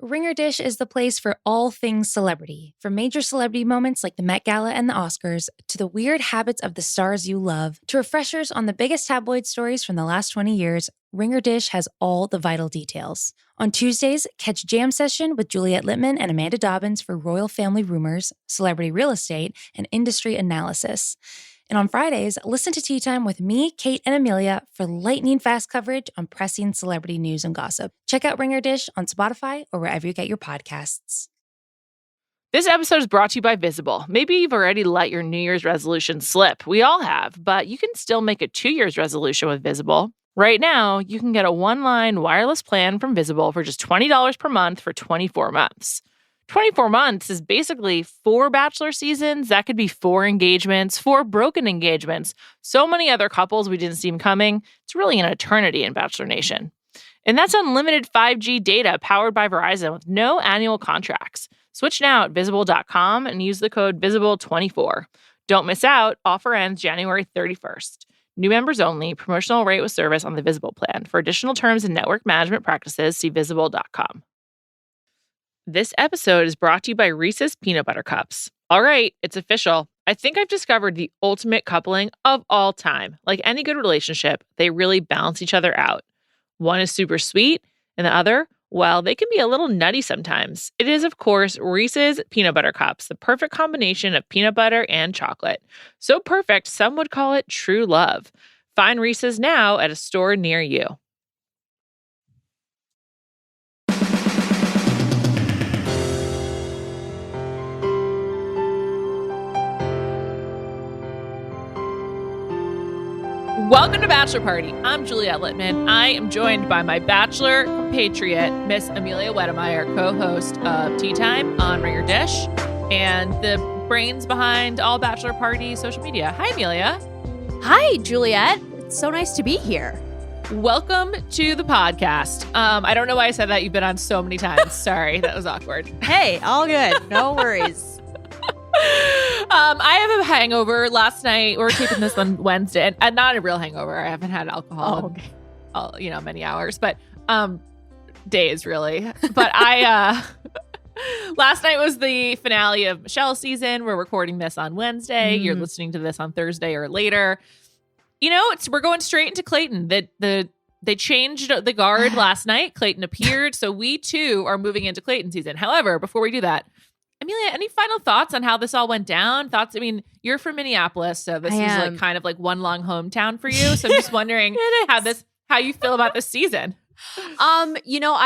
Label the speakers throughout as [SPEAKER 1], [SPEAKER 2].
[SPEAKER 1] Ringer Dish is the place for all things celebrity, from major celebrity moments like the Met Gala and the Oscars, to the weird habits of the stars you love, to refreshers on the biggest tabloid stories from the last 20 years. Ringer Dish has all the vital details. On Tuesdays, catch Jam Session with Juliet Litman and Amanda Dobbins for royal family rumors, celebrity real estate, and industry analysis. And on Fridays, listen to Tea Time with me, Kate, and Amelia for lightning-fast coverage on pressing celebrity news and gossip. Check out Ringer Dish on Spotify or wherever you get your podcasts.
[SPEAKER 2] This episode is brought to you by Visible. Maybe you've already let your New Year's resolution slip. We all have, but you can still make a 2 year's resolution with Visible. Right now, you can get a one-line wireless plan from Visible for just $20 per month for 24 months. 24 months is basically 4 Bachelor seasons. That could be 4 engagements, 4 broken engagements. So many other couples we didn't see coming. It's really an eternity in Bachelor Nation. And that's unlimited 5G data powered by Verizon with no annual contracts. Switch now at Visible.com and use the code VISIBLE24. Don't miss out. Offer ends January 31st. New members only. Promotional rate with service on the Visible plan. For additional terms and network management practices, see Visible.com. This episode is brought to you by Reese's Peanut Butter Cups. All right, it's official. I think I've discovered the ultimate coupling of all time. Like any good relationship, they really balance each other out. One is super sweet, and the other, well, they can be a little nutty sometimes. It is, of course, Reese's Peanut Butter Cups, the perfect combination of peanut butter and chocolate. So perfect, some would call it true love. Find Reese's now at a store near you. Welcome to Bachelor Party. I'm Juliet Litman. I am joined by my Bachelor compatriot, Miss Amelia Wedemeyer, co-host of Tea Time on Ringer Dish, and the brains behind all Bachelor Party social media. Hi, Amelia.
[SPEAKER 3] Hi, Juliet. It's so nice to be here.
[SPEAKER 2] Welcome to the podcast. I don't know why I said that. You've been on so many times. Sorry, that was awkward.
[SPEAKER 3] Hey, all good. No worries.
[SPEAKER 2] I have a hangover. Last night, we were taping this on Wednesday, and not a real hangover. I haven't had alcohol in many hours, but days really. But last night was the finale of Michelle's season. We're recording this on Wednesday. You're listening to this on Thursday or later. You know, we're going straight into Clayton. They changed the guard last night. Clayton appeared, so we too are moving into Clayton season. However, before we do that, Amelia, any final thoughts on how this all went down? Thoughts? I mean, you're from Minneapolis, so this is like kind of like one long hometown for you. So I'm just wondering how you feel about this season.
[SPEAKER 3] You know,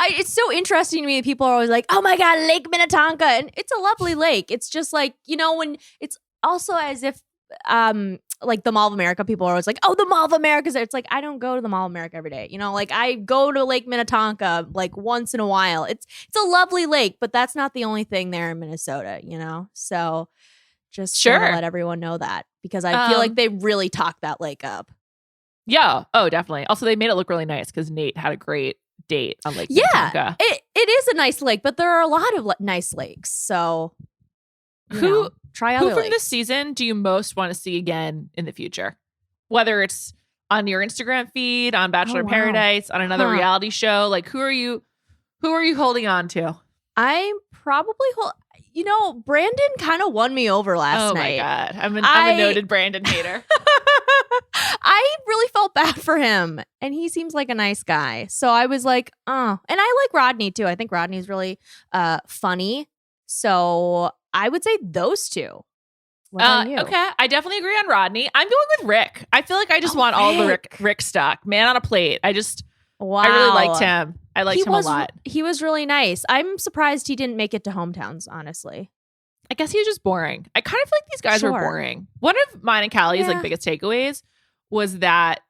[SPEAKER 3] it's so interesting to me that people are always like, oh my God, Lake Minnetonka. And it's a lovely lake. It's just like, you know, when it's also as if like the Mall of America, people are always like, oh, the Mall of America's there. It's like, I don't go to the Mall of America every day. You know, like I go to Lake Minnetonka like once in a while. It's a lovely lake, but that's not the only thing there in Minnesota, you know? So just want to let everyone know that, because I feel like they really talked that lake up.
[SPEAKER 2] Yeah. Oh, definitely. Also, they made it look really nice because Nate had a great date on Lake Minnetonka.
[SPEAKER 3] It is a nice lake, but there are a lot of nice lakes. So try other
[SPEAKER 2] Who from
[SPEAKER 3] lakes.
[SPEAKER 2] this season do you most want to see again in the future? Whether it's on your Instagram feed, on Bachelor in Paradise, on another reality show, like who are you holding on to?
[SPEAKER 3] I'm probably Brandon kind of won me over last night.
[SPEAKER 2] Oh my God. I'm a noted Brandon hater.
[SPEAKER 3] I really felt bad for him, and he seems like a nice guy. So I was like, oh. And I like Rodney too. I think Rodney's really funny. So I would say those two. What about you?
[SPEAKER 2] Okay, I definitely agree on Rodney. I'm going with Rick. I feel like I just want all the Rick stock. Man on a plate. I really liked him. I liked him a lot.
[SPEAKER 3] He was really nice. I'm surprised he didn't make it to hometowns, honestly.
[SPEAKER 2] I guess he was just boring. I kind of feel like these guys were boring. One of mine and Callie's biggest takeaways was that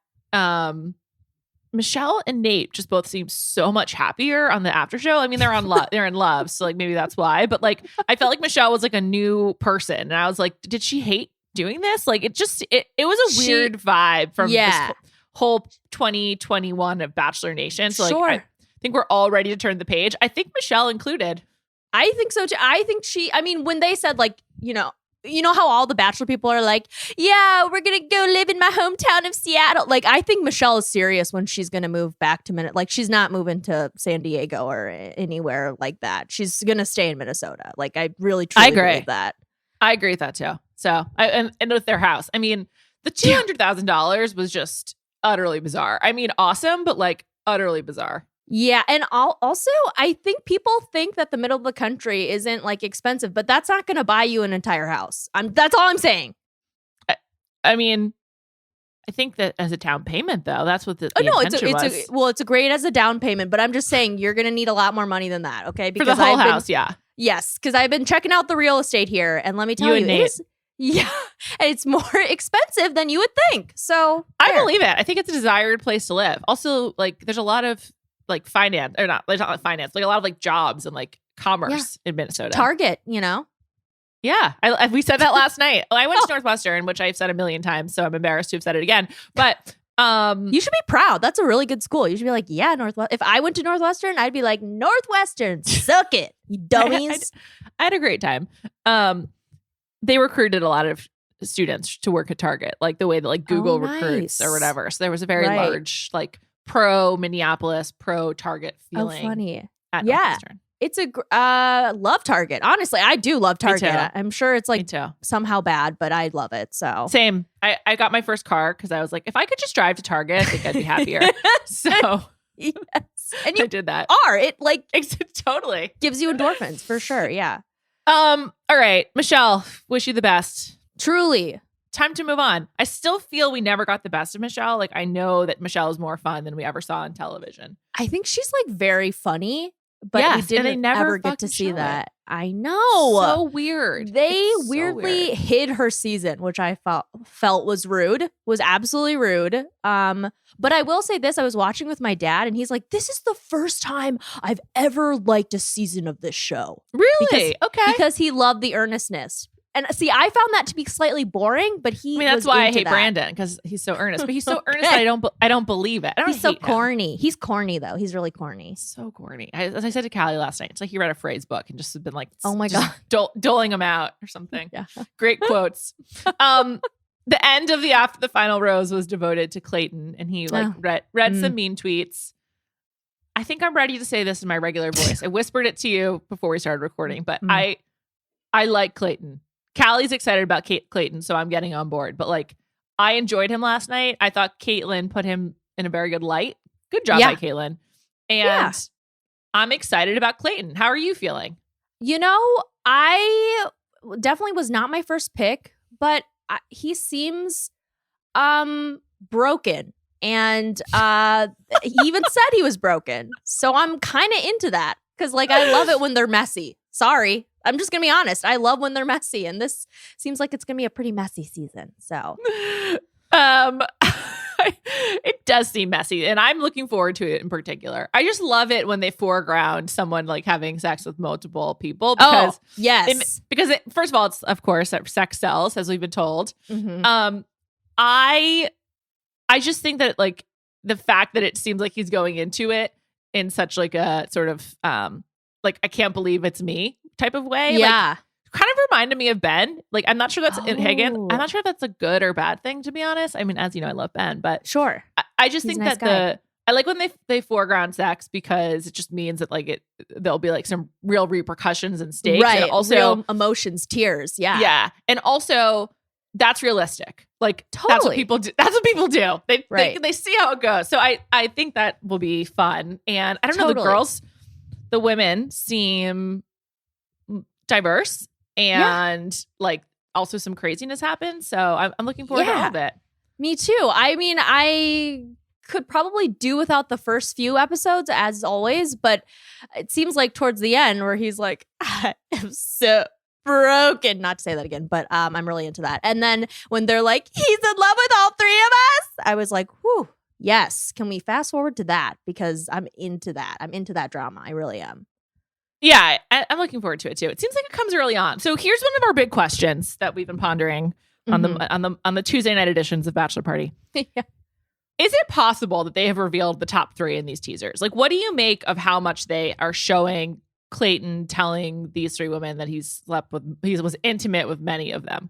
[SPEAKER 2] Michelle and Nate just both seem so much happier on the after show. I mean, they're in love, so like maybe that's why. But like, I felt like Michelle was like a new person, and I was like, did she hate doing this? Like, it was a weird vibe from this whole 2021 of Bachelor Nation. So like, I think we're all ready to turn the page. I think Michelle included.
[SPEAKER 3] I think so too. I think when they said like, you know, you know how all the Bachelor people are like, yeah, we're going to go live in my hometown of Seattle. Like, I think Michelle is serious when she's going to move back to Minnesota. Like, she's not moving to San Diego or anywhere like that. She's going to stay in Minnesota. Like, I really, truly believe that.
[SPEAKER 2] I agree with that too. So, and with their house. I mean, the $200,000 was just utterly bizarre. I mean, awesome, but like utterly bizarre.
[SPEAKER 3] Yeah, and also, I think people think that the middle of the country isn't like expensive, but that's not going to buy you an entire house. That's all I'm saying.
[SPEAKER 2] I mean, I think that as a down payment, though, that's what the intention was.
[SPEAKER 3] It's a great as a down payment, but I'm just saying you're going to need a lot more money than that, okay?
[SPEAKER 2] Because for the whole house, yeah.
[SPEAKER 3] Yes, because I've been checking out the real estate here, and let me tell you, it's more expensive than you would think. So
[SPEAKER 2] I believe it. I think it's a desired place to live. Also, like, there's a lot of like finance, or not finance, like a lot of like jobs and like commerce in Minnesota.
[SPEAKER 3] Target, you know?
[SPEAKER 2] Yeah. We said that last night. I went to Northwestern, which I've said a million times, so I'm embarrassed to have said it again. But
[SPEAKER 3] you should be proud. That's a really good school. You should be like, yeah, Northwestern. If I went to Northwestern, I'd be like, Northwestern, suck it, you dummies.
[SPEAKER 2] I had a great time. They recruited a lot of students to work at Target, like the way that like Google recruits or whatever. So there was a very large like pro Minneapolis, pro Target feeling.
[SPEAKER 3] Oh, funny.
[SPEAKER 2] At Northwestern.
[SPEAKER 3] It's a love Target. Honestly, I do love Target. I'm sure it's like somehow bad, but I love it. So
[SPEAKER 2] same. I got my first car because I was like, if I could just drive to Target, I think I'd be happier. So
[SPEAKER 3] yes, and you
[SPEAKER 2] I did that.
[SPEAKER 3] It like
[SPEAKER 2] totally
[SPEAKER 3] gives you endorphins for sure. Yeah.
[SPEAKER 2] All right, Michelle. Wish you the best.
[SPEAKER 3] Truly.
[SPEAKER 2] Time to move on. I still feel we never got the best of Michelle. Like, I know that Michelle is more fun than we ever saw on television.
[SPEAKER 3] I think she's like very funny, but we didn't ever get to see that. I know.
[SPEAKER 2] So weird.
[SPEAKER 3] They weirdly hid her season, which I felt was rude, was absolutely rude. But I will say this, I was watching with my dad and he's like, this is the first time I've ever liked a season of this show.
[SPEAKER 2] Really?
[SPEAKER 3] Because he loved the earnestness. And see, I found that to be slightly boring, but
[SPEAKER 2] that's why I hate Brandon, because he's so earnest. But he's so earnest that I don't believe it.
[SPEAKER 3] He's so corny. He's corny though. He's really corny.
[SPEAKER 2] So corny. As I said to Callie last night, it's like he read a phrase book and just been like,
[SPEAKER 3] oh my god,
[SPEAKER 2] doling them out or something.
[SPEAKER 3] Yeah.
[SPEAKER 2] Great quotes. The end of the After the Final Rose was devoted to Clayton, and he read some mean tweets. I think I'm ready to say this in my regular voice. I whispered it to you before we started recording, but I like Clayton. Callie's excited about Clayton, so I'm getting on board. But like, I enjoyed him last night. I thought Caitlin put him in a very good light. Good job by Caitlin. And I'm excited about Clayton. How are you feeling?
[SPEAKER 3] You know, I definitely was not my first pick, but he seems broken. And he even said he was broken. So I'm kind of into that because like I love it when they're messy. Sorry. I'm just going to be honest. I love when they're messy. And this seems like it's going to be a pretty messy season. So
[SPEAKER 2] it does seem messy. And I'm looking forward to it in particular. I just love it when they foreground someone like having sex with multiple people. Because first of all, it's of course that sex sells, as we've been told.
[SPEAKER 3] Mm-hmm.
[SPEAKER 2] I just think that like the fact that it seems like he's going into it in such like a sort of like I can't believe it's me type of way.
[SPEAKER 3] Yeah.
[SPEAKER 2] Like, kind of reminded me of Ben. Like, I'm not sure that's Hagen. I'm not sure if that's a good or bad thing, to be honest. I mean, as you know, I love Ben, but
[SPEAKER 3] sure.
[SPEAKER 2] I just think that I like when they foreground sex because it just means that like there'll be like some real repercussions and stakes.
[SPEAKER 3] Right.
[SPEAKER 2] And also
[SPEAKER 3] real emotions, tears. Yeah.
[SPEAKER 2] Yeah. And also that's realistic. Like
[SPEAKER 3] totally.
[SPEAKER 2] That's what people do. That's what people do. They see how it goes. So I think that will be fun. And I don't know, the women seem diverse and like also some craziness happens. So I'm looking forward to all of it.
[SPEAKER 3] Me too. I mean, I could probably do without the first few episodes as always, but it seems like towards the end where he's like, I am so broken. Not to say that again, but I'm really into that. And then when they're like, he's in love with all three of us, I was like, whew, yes. Can we fast forward to that? Because I'm into that. I'm into that drama. I really am.
[SPEAKER 2] Yeah, I'm looking forward to it too. It seems like it comes early on. So here's one of our big questions that we've been pondering on the Tuesday night editions of Bachelor Party.
[SPEAKER 3] Yeah.
[SPEAKER 2] Is it possible that they have revealed the top 3 in these teasers? Like, what do you make of how much they are showing Clayton telling these 3 women that he was intimate with many of them?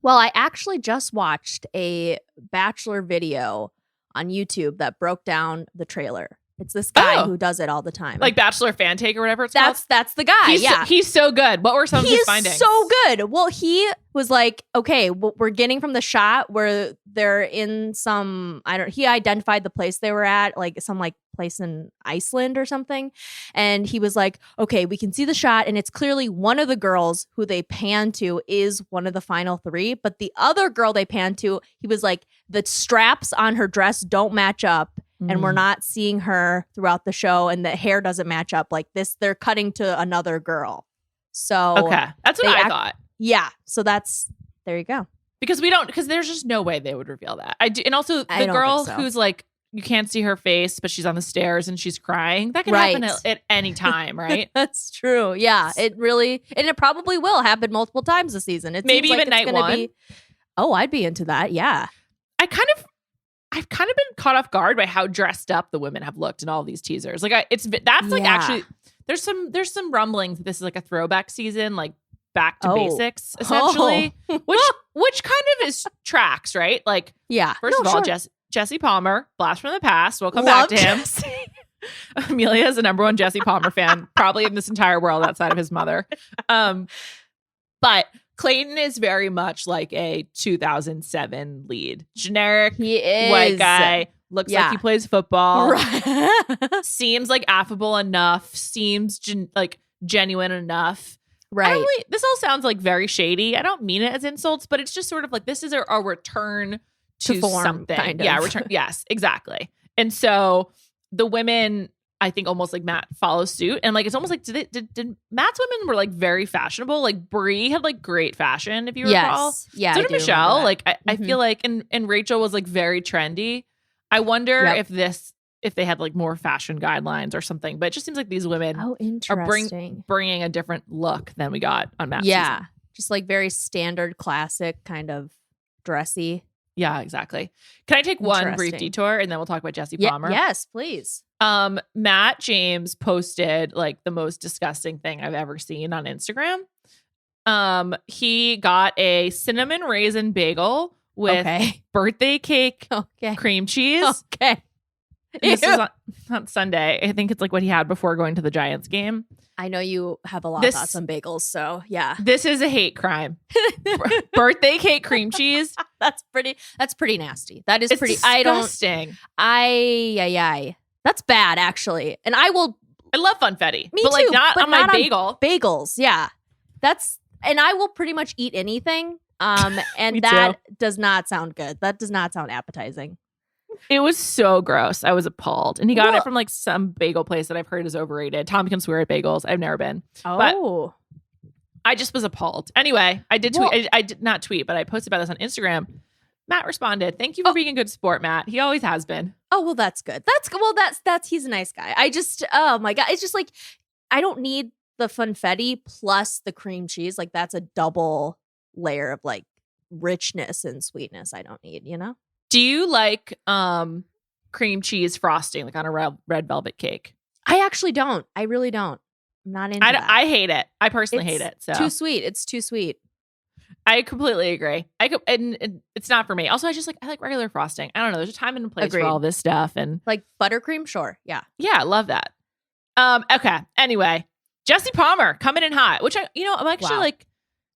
[SPEAKER 3] Well, I actually just watched a Bachelor video on YouTube that broke down the trailer. It's this guy who does it all the time.
[SPEAKER 2] Like Bachelor fan take or whatever it's called?
[SPEAKER 3] That's the guy,
[SPEAKER 2] He's so good. What were some of his findings?
[SPEAKER 3] He's so good. Well, he was like, okay, we're getting from the shot where they're in some, he identified the place they were at, like some like place in Iceland or something. And he was like, okay, we can see the shot and it's clearly one of the girls who they pan to is one of the final 3. But the other girl they pan to, he was like, the straps on her dress don't match up. And we're not seeing her throughout the show, and the hair doesn't match up like this. They're cutting to another girl. So
[SPEAKER 2] okay, that's what I thought.
[SPEAKER 3] Yeah, so there you go.
[SPEAKER 2] Because there's just no way they would reveal that. And also the girl who's like, you can't see her face, but she's on the stairs and she's crying. That can happen at any time, right?
[SPEAKER 3] That's true. Yeah, it probably will happen multiple times this season. It
[SPEAKER 2] maybe
[SPEAKER 3] seems
[SPEAKER 2] even night 1.
[SPEAKER 3] I'd be into that. Yeah,
[SPEAKER 2] I've kind of been caught off guard by how dressed up the women have looked in all these teasers. Like actually, there's some rumblings that this is like a throwback season, like back to basics, essentially, which kind of is tracks, right? Like, first of all, Jesse Palmer, blast from the past. We'll come back to him. Amelia is the number 1 Jesse Palmer fan, probably in this entire world outside of his mother. But Clayton is very much like a 2007 lead. Generic white guy. Looks like he plays football. Right. Seems like affable enough. Seems like genuine enough.
[SPEAKER 3] Right.
[SPEAKER 2] This all sounds like very shady. I don't mean it as insults, but it's just sort of like this is a return to
[SPEAKER 3] form,
[SPEAKER 2] something.
[SPEAKER 3] kind of.
[SPEAKER 2] Yeah, return. Yes, exactly. And so the women, I think almost like Matt follows suit, and like it's almost like did Matt's women were like very fashionable. Like Brie had like great fashion, if you recall.
[SPEAKER 3] Yeah.
[SPEAKER 2] So did Michelle. Like I feel like and Rachel was like very trendy. I wonder if they had like more fashion guidelines or something. But it just seems like these women are bringing a different look than we got on Matt's season.
[SPEAKER 3] Just like very standard, classic kind of dressy.
[SPEAKER 2] Yeah, exactly. Can I take one brief detour and then we'll talk about Jesse Palmer?
[SPEAKER 3] Yes, please.
[SPEAKER 2] Matt James posted like the most disgusting thing I've ever seen on Instagram. He got a cinnamon raisin bagel with birthday cake, cream cheese.
[SPEAKER 3] Okay.
[SPEAKER 2] This is on Sunday. I think it's like what he had before going to the Giants game.
[SPEAKER 3] I know you have a lot of thoughts on bagels, so yeah.
[SPEAKER 2] This is a hate crime. Birthday cake cream cheese.
[SPEAKER 3] That's pretty nasty. That is pretty
[SPEAKER 2] disgusting.
[SPEAKER 3] That's bad, actually. And I
[SPEAKER 2] love funfetti.
[SPEAKER 3] Me
[SPEAKER 2] but
[SPEAKER 3] too,
[SPEAKER 2] like not
[SPEAKER 3] but
[SPEAKER 2] on my bagel.
[SPEAKER 3] Bagels, yeah. And I will pretty much eat anything. And that does not sound good. That does not sound appetizing.
[SPEAKER 2] It was so gross. I was appalled. And he got it from like some bagel place that I've heard is overrated. Tom can swear at bagels. I've never been.
[SPEAKER 3] Oh.
[SPEAKER 2] But I just was appalled. Anyway, I did tweet. I did not tweet, but I posted about this on Instagram. Matt responded. Thank you for being a good sport, Matt. He always has been.
[SPEAKER 3] Oh, well, that's good. He's a nice guy. I just, oh my God. It's just like, I don't need the funfetti plus the cream cheese. Like that's a double layer of like richness and sweetness I don't need, you know?
[SPEAKER 2] Do you like cream cheese frosting, like on a red velvet cake?
[SPEAKER 3] I actually don't. I really don't. I'm not into that.
[SPEAKER 2] I hate it. I personally hate it. So
[SPEAKER 3] too sweet. It's too sweet.
[SPEAKER 2] I completely agree. And it's not for me. Also, I like regular frosting. I don't know. There's a time and a place for all this stuff. And
[SPEAKER 3] like buttercream, sure. Yeah.
[SPEAKER 2] Yeah, I love that. Okay. Anyway, Jesse Palmer coming in hot, which I'm actually like,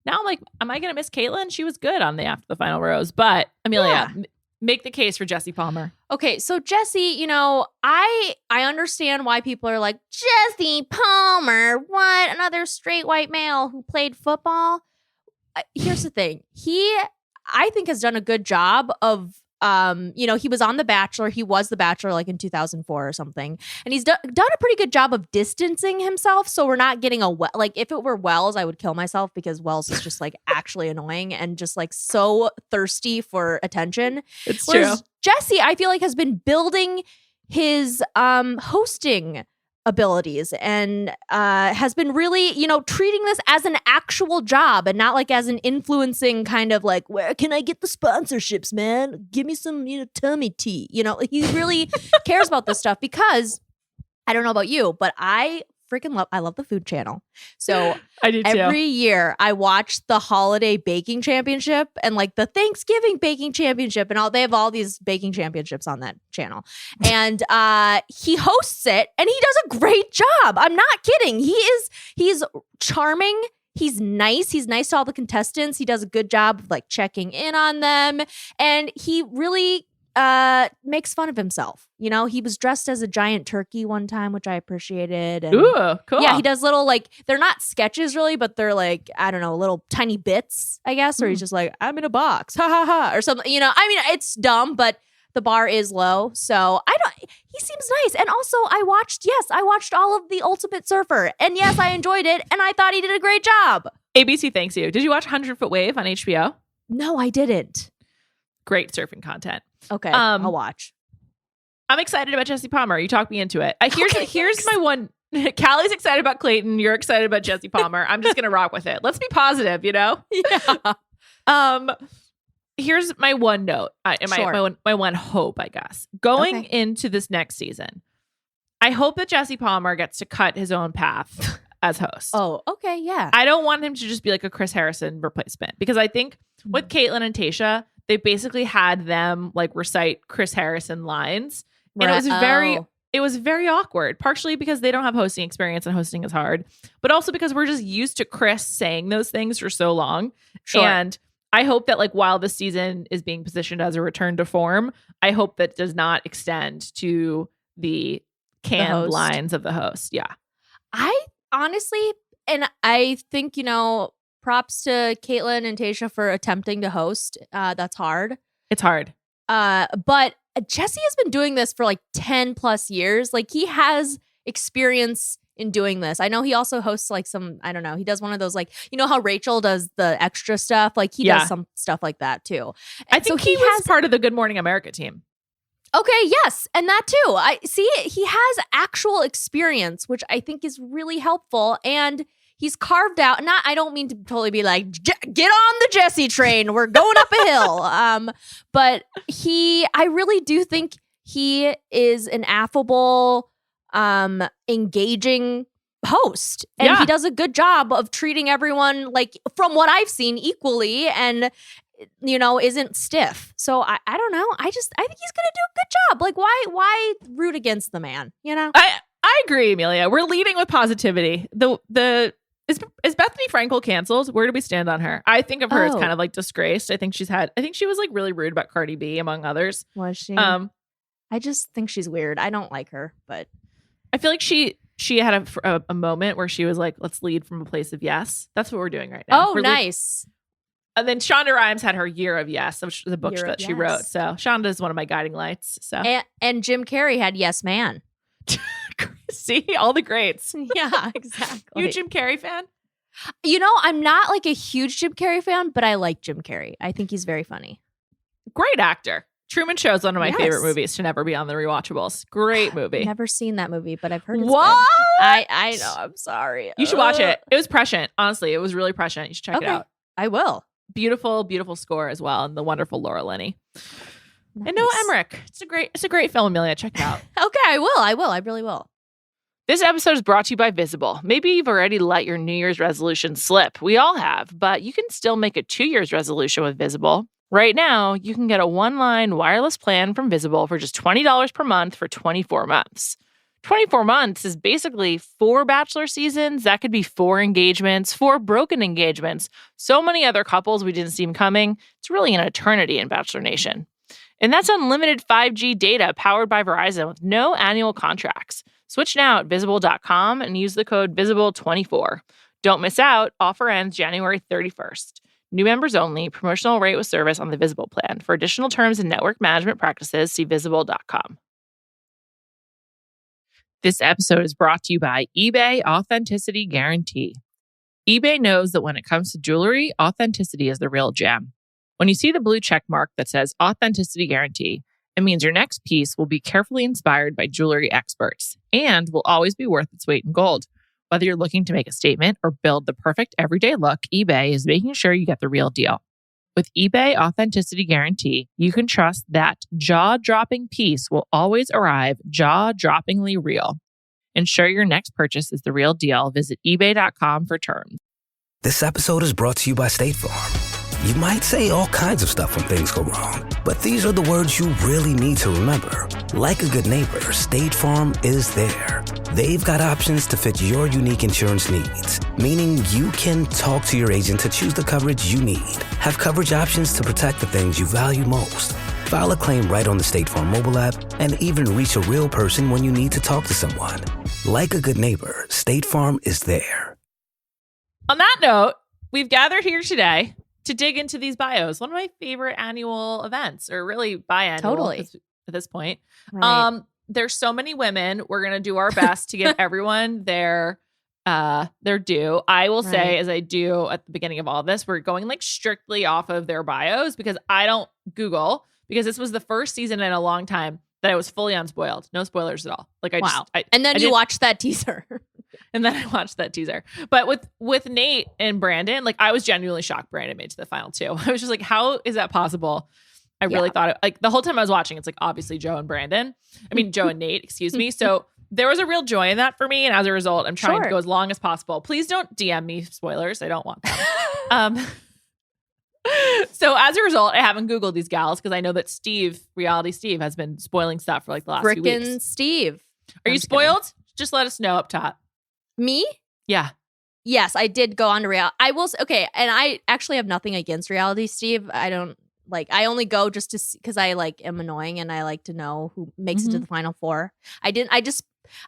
[SPEAKER 2] now I'm like, am I going to miss Caitlin? She was good on the After the Final Rose, but Amelia, make the case for Jesse Palmer.
[SPEAKER 3] Okay, so Jesse, I understand why people are like, Jesse Palmer, what? Another straight white male who played football? Here's the thing. I think, has done a good job of, he was on The Bachelor. He was The Bachelor like in 2004 or something. And he's done a pretty good job of distancing himself. So we're not getting like if it were Wells, I would kill myself because Wells is just like actually annoying and just like so thirsty for attention.
[SPEAKER 2] It's
[SPEAKER 3] Whereas
[SPEAKER 2] true.
[SPEAKER 3] Jesse, I feel like, has been building his hosting abilities and has been really, treating this as an actual job and not like as an influencing kind of like, where can I get the sponsorships, man? Give me some, tummy tea. He really cares about this stuff because I don't know about you, but I freaking love. I love the Food Channel. So
[SPEAKER 2] I do too.
[SPEAKER 3] every year I watch the holiday baking championship and like the Thanksgiving baking championship and all. They have all these baking championships on that channel, and he hosts it and he does a great job. I'm not kidding. He's charming. He's nice. He's nice to all the contestants. He does a good job of like checking in on them, and he really makes fun of himself. You know, he was dressed as a giant turkey one time, which I appreciated. And
[SPEAKER 2] Ooh, cool.
[SPEAKER 3] yeah, he does little like, they're not sketches really, but they're like, I don't know, little tiny bits, I guess, where he's just like, I'm in a box, ha ha ha, or something. You know, I mean, it's dumb, but the bar is low. So he seems nice. And also I watched all of The Ultimate Surfer. And yes, I enjoyed it. And I thought he did a great job.
[SPEAKER 2] ABC thanks you. Did you watch 100 Foot Wave on HBO?
[SPEAKER 3] No, I didn't.
[SPEAKER 2] Great surfing content.
[SPEAKER 3] Okay, I'll watch.
[SPEAKER 2] I'm excited about Jesse Palmer. You talked me into it. Here's my one. Callie's excited about Clayton. You're excited about Jesse Palmer. I'm just gonna rock with it. Let's be positive, you know?
[SPEAKER 3] Yeah.
[SPEAKER 2] Here's my one note. My one hope, I guess. Going into this next season, I hope that Jesse Palmer gets to cut his own path as host.
[SPEAKER 3] Oh, okay, yeah.
[SPEAKER 2] I don't want him to just be like a Chris Harrison replacement, because I think with Caitlin and Tayshia, they basically had them like recite Chris Harrison lines. And it was very awkward, partially because they don't have hosting experience and hosting is hard, but also because we're just used to Chris saying those things for so long.
[SPEAKER 3] Sure.
[SPEAKER 2] And I hope that like while the season is being positioned as a return to form, I hope that does not extend to the canned lines of the host. Yeah.
[SPEAKER 3] I honestly, and I think, you know, props to Caitlin and Tayshia for attempting to host. That's hard.
[SPEAKER 2] It's hard.
[SPEAKER 3] But Jesse has been doing this for like 10 plus years. Like he has experience in doing this. I know he also hosts like some, I don't know, he does one of those like, you know how Rachel does the extra stuff? Like he does some stuff like that too.
[SPEAKER 2] I think he was part of the Good Morning America team.
[SPEAKER 3] Okay, yes. And that too. I see he has actual experience, which I think is really helpful. And he's carved out, I don't mean to totally be like, get on the Jesse train, we're going up a hill. But I really do think he is an affable, engaging host. And he does a good job of treating everyone, like, from what I've seen, equally, and, you know, isn't stiff. So I don't know. I think he's going to do a good job. Like, why root against the man, you know?
[SPEAKER 2] I agree, Amelia. We're leading with positivity. Is Bethany Frankel canceled? Where do we stand on her? I think of her as kind of like disgraced. I think she was like really rude about Cardi B, among others.
[SPEAKER 3] Was she? I just think she's weird. I don't like her, but
[SPEAKER 2] I feel like she had a moment where she was like, let's lead from a place of yes. That's what we're doing right now.
[SPEAKER 3] Oh, nice.
[SPEAKER 2] And then Shonda Rhimes had her Year of Yes, which is a book that she wrote. So Shonda is one of my guiding lights. So
[SPEAKER 3] and Jim Carrey had Yes Man.
[SPEAKER 2] See, all the greats.
[SPEAKER 3] Yeah, exactly.
[SPEAKER 2] You a Jim Carrey fan?
[SPEAKER 3] You know, I'm not like a huge Jim Carrey fan, but I like Jim Carrey. I think he's very funny.
[SPEAKER 2] Great actor. Truman Show is one of my favorite movies to never be on the rewatchables. Great movie.
[SPEAKER 3] Never seen that movie, but I've heard it's
[SPEAKER 2] what?
[SPEAKER 3] Good. I know. I'm sorry.
[SPEAKER 2] You should watch it. It was prescient. Honestly, it was really prescient. You should check it out.
[SPEAKER 3] I will.
[SPEAKER 2] Beautiful, beautiful score as well, and the wonderful Laura Linney. Nice. And Noah Emmerich. It's a great film, Amelia. Check it out.
[SPEAKER 3] Okay, I will. I really will.
[SPEAKER 2] This episode is brought to you by Visible. Maybe you've already let your New Year's resolution slip. We all have, but you can still make a 2 year's resolution with Visible. Right now, you can get a one-line wireless plan from Visible for just $20 per month for 24 months. 24 months is basically 4 Bachelor seasons. That could be 4 engagements, 4 broken engagements. So many other couples we didn't see coming. It's really an eternity in Bachelor Nation. And that's unlimited 5G data powered by Verizon with no annual contracts. Switch now at Visible.com and use the code VISIBLE24. Don't miss out. Offer ends January 31st. New members only. Promotional rate with service on the Visible plan. For additional terms and network management practices, see Visible.com. This episode is brought to you by eBay Authenticity Guarantee. eBay knows that when it comes to jewelry, authenticity is the real gem. When you see the blue check mark that says Authenticity Guarantee, it means your next piece will be carefully inspired by jewelry experts and will always be worth its weight in gold. Whether you're looking to make a statement or build the perfect everyday look, eBay is making sure you get the real deal. With eBay Authenticity Guarantee, you can trust that jaw-dropping piece will always arrive jaw-droppingly real. Ensure your next purchase is the real deal. Visit ebay.com for terms.
[SPEAKER 4] This episode is brought to you by State Farm. You might say all kinds of stuff when things go wrong, but these are the words you really need to remember. Like a good neighbor, State Farm is there. They've got options to fit your unique insurance needs, meaning you can talk to your agent to choose the coverage you need. Have coverage options to protect the things you value most. File a claim right on the State Farm mobile app and even reach a real person when you need to talk to someone. Like a good neighbor, State Farm is there.
[SPEAKER 2] On that note, we've gathered here today to dig into these bios. One of my favorite annual events, or really biannual
[SPEAKER 3] Totally.
[SPEAKER 2] at this point.
[SPEAKER 3] Right.
[SPEAKER 2] There's so many women. We're going to do our best to give everyone their due. I will say,
[SPEAKER 3] Right.
[SPEAKER 2] as I do at the beginning of all this, we're going like strictly off of their bios because I don't Google, because this was the first season in a long time that I was fully unspoiled. No spoilers at all. Like
[SPEAKER 3] Wow. And then you watched that teaser.
[SPEAKER 2] and then I watched that teaser. But with Nate and Brandon, like I was genuinely shocked Brandon made to the final two. I was just like, how is that possible? I really thought it, like the whole time I was watching, it's like obviously Joe and Brandon. I mean, Joe and Nate, excuse me. So there was a real joy in that for me. And as a result, I'm trying to go as long as possible. Please don't DM me spoilers. I don't want them. So as a result, I haven't Googled these gals because I know that Reality Steve has been spoiling stuff for like the last few weeks.
[SPEAKER 3] Frickin' Steve.
[SPEAKER 2] Are you spoiled? Just let us know up top.
[SPEAKER 3] Me?
[SPEAKER 2] Yeah.
[SPEAKER 3] Yes, I did go on to reality. I will. Okay, and I actually have nothing against Reality Steve. I don't like. I only go just to because I like am annoying and I like to know who makes it to the final four.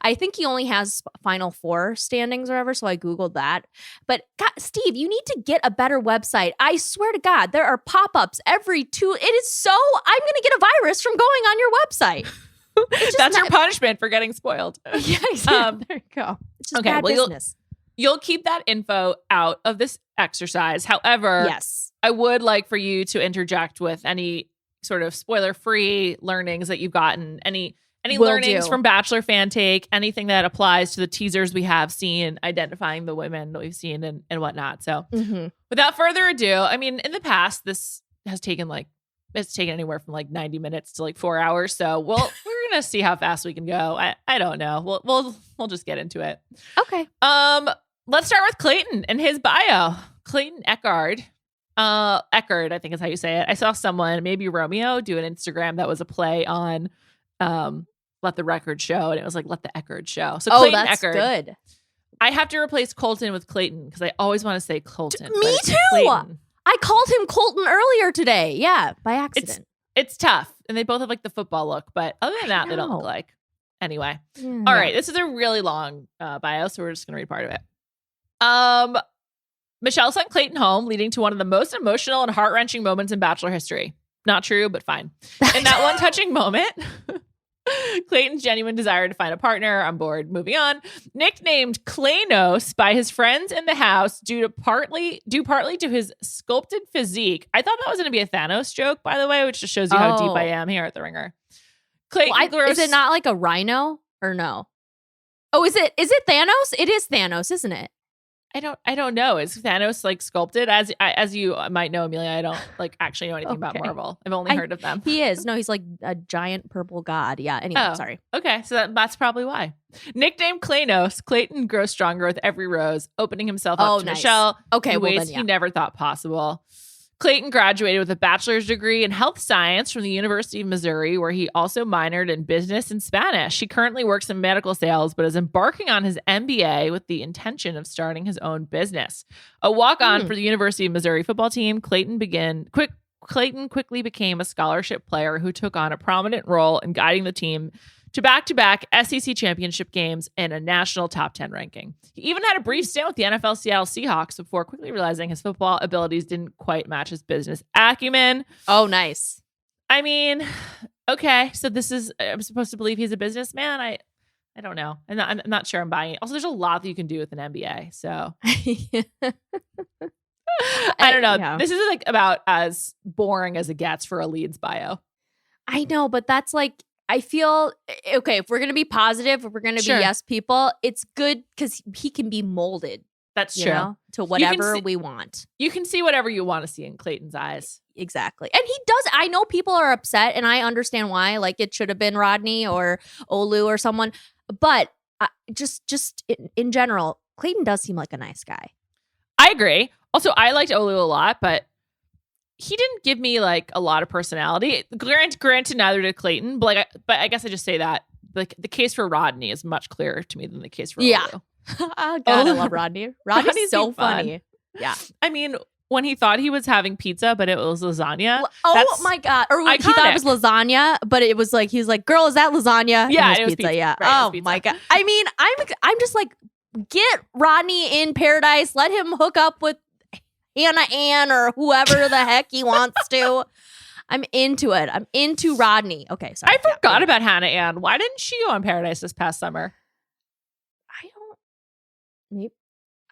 [SPEAKER 3] I think he only has final four standings or whatever. So I googled that. But God, Steve, you need to get a better website. I swear to God, there are pop-ups every two. It is so. I'm gonna get a virus from going on your website.
[SPEAKER 2] That's your punishment for getting spoiled.
[SPEAKER 3] Yeah, exactly. There you go. It's just bad business.
[SPEAKER 2] You'll keep that info out of this exercise. However,
[SPEAKER 3] yes,
[SPEAKER 2] I would like for you to interject with any sort of spoiler-free learnings that you've gotten, any learnings from Bachelor fan take, anything that applies to the teasers we have seen, identifying the women that we've seen and whatnot. So without further ado, I mean, in the past, this has taken it's taken anywhere from like 90 minutes to like 4 hours. So we're gonna see how fast we can go. I don't know. We'll just get into it.
[SPEAKER 3] Okay.
[SPEAKER 2] Let's start with Clayton and his bio. Clayton Eckard. Eckard, I think is how you say it. I saw someone, maybe Romeo, do an Instagram that was a play on Let the Record Show, and it was like Let the Eckard Show. So Clayton
[SPEAKER 3] that's
[SPEAKER 2] Eckard.
[SPEAKER 3] good.
[SPEAKER 2] I have to replace Colton with Clayton because I always want to say Colton.
[SPEAKER 3] Me too.
[SPEAKER 2] Clayton.
[SPEAKER 3] I called him Colton earlier today. Yeah, by accident.
[SPEAKER 2] It's tough, and they both have like the football look, but other than that, they don't look like. Anyway, all right. This is a really long bio, so we're just gonna read part of it. Michelle sent Clayton home, leading to one of the most emotional and heart-wrenching moments in Bachelor history. Not true, but fine. In that one touching moment, Clayton's genuine desire to find a partner on board. Moving on, nicknamed Claynos by his friends in the house due partly to his sculpted physique. I thought that was going to be a Thanos joke, by the way, which just shows you how deep I am here at the Ringer. Clayton
[SPEAKER 3] is it not like a rhino or no? Oh, is it Thanos? It is Thanos, isn't it?
[SPEAKER 2] I don't know. Is Thanos like sculpted? As you might know, Amelia, I don't like actually know anything about Marvel. I've only heard of them.
[SPEAKER 3] He is. No, he's like a giant purple god. Yeah. Anyway, sorry.
[SPEAKER 2] Okay, so that's probably why. Nicknamed Claynos, Clayton grows stronger with every rose, opening himself up to Michelle in ways he never thought possible. Clayton graduated with a bachelor's degree in health science from the University of Missouri, where he also minored in business and Spanish. He currently works in medical sales, but is embarking on his MBA with the intention of starting his own business. A walk-on for the University of Missouri football team, Clayton quickly became a scholarship player who took on a prominent role in guiding the team to back-to-back SEC championship games and a national top 10 ranking. He even had a brief stint with the NFL Seattle Seahawks before quickly realizing his football abilities didn't quite match his business acumen.
[SPEAKER 3] Oh, nice.
[SPEAKER 2] I mean, okay, so I'm supposed to believe he's a businessman? I don't know. I'm not sure I'm buying it. Also, there's a lot that you can do with an MBA, so I don't know. Yeah. This is like about as boring as it gets for a Leeds bio.
[SPEAKER 3] I know, but that's like, I feel, okay, if we're going to be positive, if we're going to be yes people, it's good because he can be molded.
[SPEAKER 2] That's true.
[SPEAKER 3] To whatever we want.
[SPEAKER 2] You can see whatever you want to see in Clayton's eyes.
[SPEAKER 3] Exactly. And he does. I know people are upset and I understand why. Like it should have been Rodney or Olu or someone. But just in general, Clayton does seem like a nice guy.
[SPEAKER 2] I agree. Also, I liked Olu a lot, but he didn't give me like a lot of personality. Granted, neither did Clayton, but I guess I just say that like the case for Rodney is much clearer to me than the case for Olu.
[SPEAKER 3] Oh God, I love Rodney. Rodney's so funny. Yeah.
[SPEAKER 2] I mean, when he thought he was having pizza, but it was lasagna.
[SPEAKER 3] Oh my God. Or when he thought it was lasagna, but it was like, he's like, girl, is that lasagna?
[SPEAKER 2] Yeah,
[SPEAKER 3] it was pizza. Yeah.
[SPEAKER 2] Right,
[SPEAKER 3] oh my God. I mean, I'm just like, get Rodney in paradise. Let him hook up with Hannah Ann or whoever the heck he wants to. I'm into it. I'm into Rodney. Okay, sorry.
[SPEAKER 2] I forgot about Hannah Ann. Why didn't she go on Paradise this past summer?
[SPEAKER 3] I don't.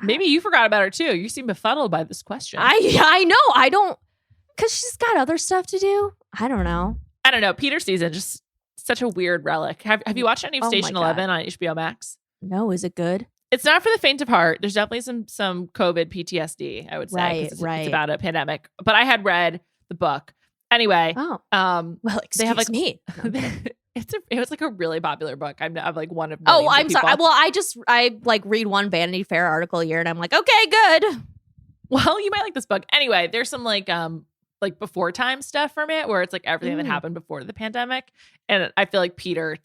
[SPEAKER 2] Maybe you forgot about her too. You seem befuddled by this question.
[SPEAKER 3] I know. I don't. Because she's got other stuff to do. I don't know.
[SPEAKER 2] Peter's season, just such a weird relic. Have you watched any of Station 11 on HBO Max?
[SPEAKER 3] No, is it good?
[SPEAKER 2] It's not for the faint of heart. There's definitely some COVID PTSD, I would say.
[SPEAKER 3] Right.
[SPEAKER 2] It's about a pandemic. But I had read the book. Anyway.
[SPEAKER 3] Oh. Well, excuse
[SPEAKER 2] they have like
[SPEAKER 3] me.
[SPEAKER 2] It was like a really popular book. I'm like one of
[SPEAKER 3] I'm
[SPEAKER 2] people.
[SPEAKER 3] sorry. Well, I like read one Vanity Fair article a year and I'm like, okay, good.
[SPEAKER 2] Well, you might like this book. Anyway, there's some like before time stuff from it where it's like everything that happened before the pandemic. And I feel like Peter's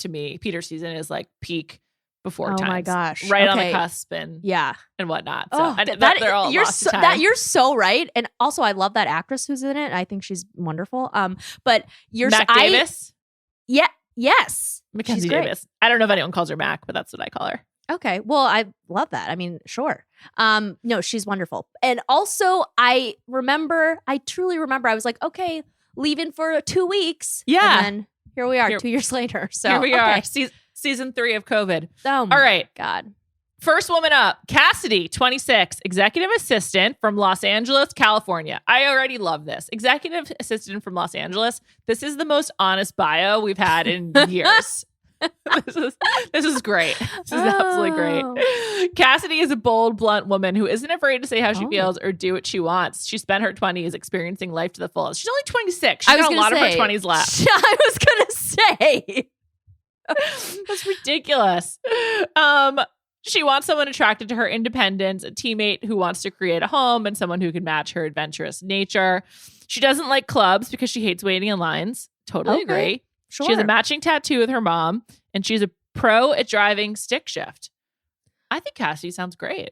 [SPEAKER 2] season is like peak before times.
[SPEAKER 3] Oh my gosh.
[SPEAKER 2] Right on the cusp and whatnot. So they're all
[SPEAKER 3] you're so right. And also I love that actress who's in it. I think she's wonderful. But
[SPEAKER 2] Mac Davis?
[SPEAKER 3] Yeah. Yes.
[SPEAKER 2] Mackenzie Davis. I don't know if anyone calls her Mac, but that's what I call her.
[SPEAKER 3] Okay. Well, I love that. I mean, sure. No, she's wonderful. And also I truly remember I was like, okay, leaving for 2 weeks.
[SPEAKER 2] Yeah.
[SPEAKER 3] And then here we are 2 years later. So
[SPEAKER 2] here we are. Season 3 of COVID.
[SPEAKER 3] Oh my
[SPEAKER 2] all right.
[SPEAKER 3] God.
[SPEAKER 2] First woman up, Cassidy, 26, executive assistant from Los Angeles, California. I already love this. Executive assistant from Los Angeles. This is the most honest bio we've had in years. This is great. This is absolutely great. Cassidy is a bold, blunt woman who isn't afraid to say how she feels or do what she wants. She spent her 20s experiencing life to the fullest. She's only 26. She's got a lot of her 20s left.
[SPEAKER 3] I was going to say.
[SPEAKER 2] That's ridiculous. She wants someone attracted to her independence, a teammate who wants to create a home, and someone who can match her adventurous nature. She doesn't like clubs because she hates waiting in lines. Totally agree.
[SPEAKER 3] Sure.
[SPEAKER 2] She has a matching tattoo with her mom, and she's a pro at driving stick shift. I think Cassidy sounds great.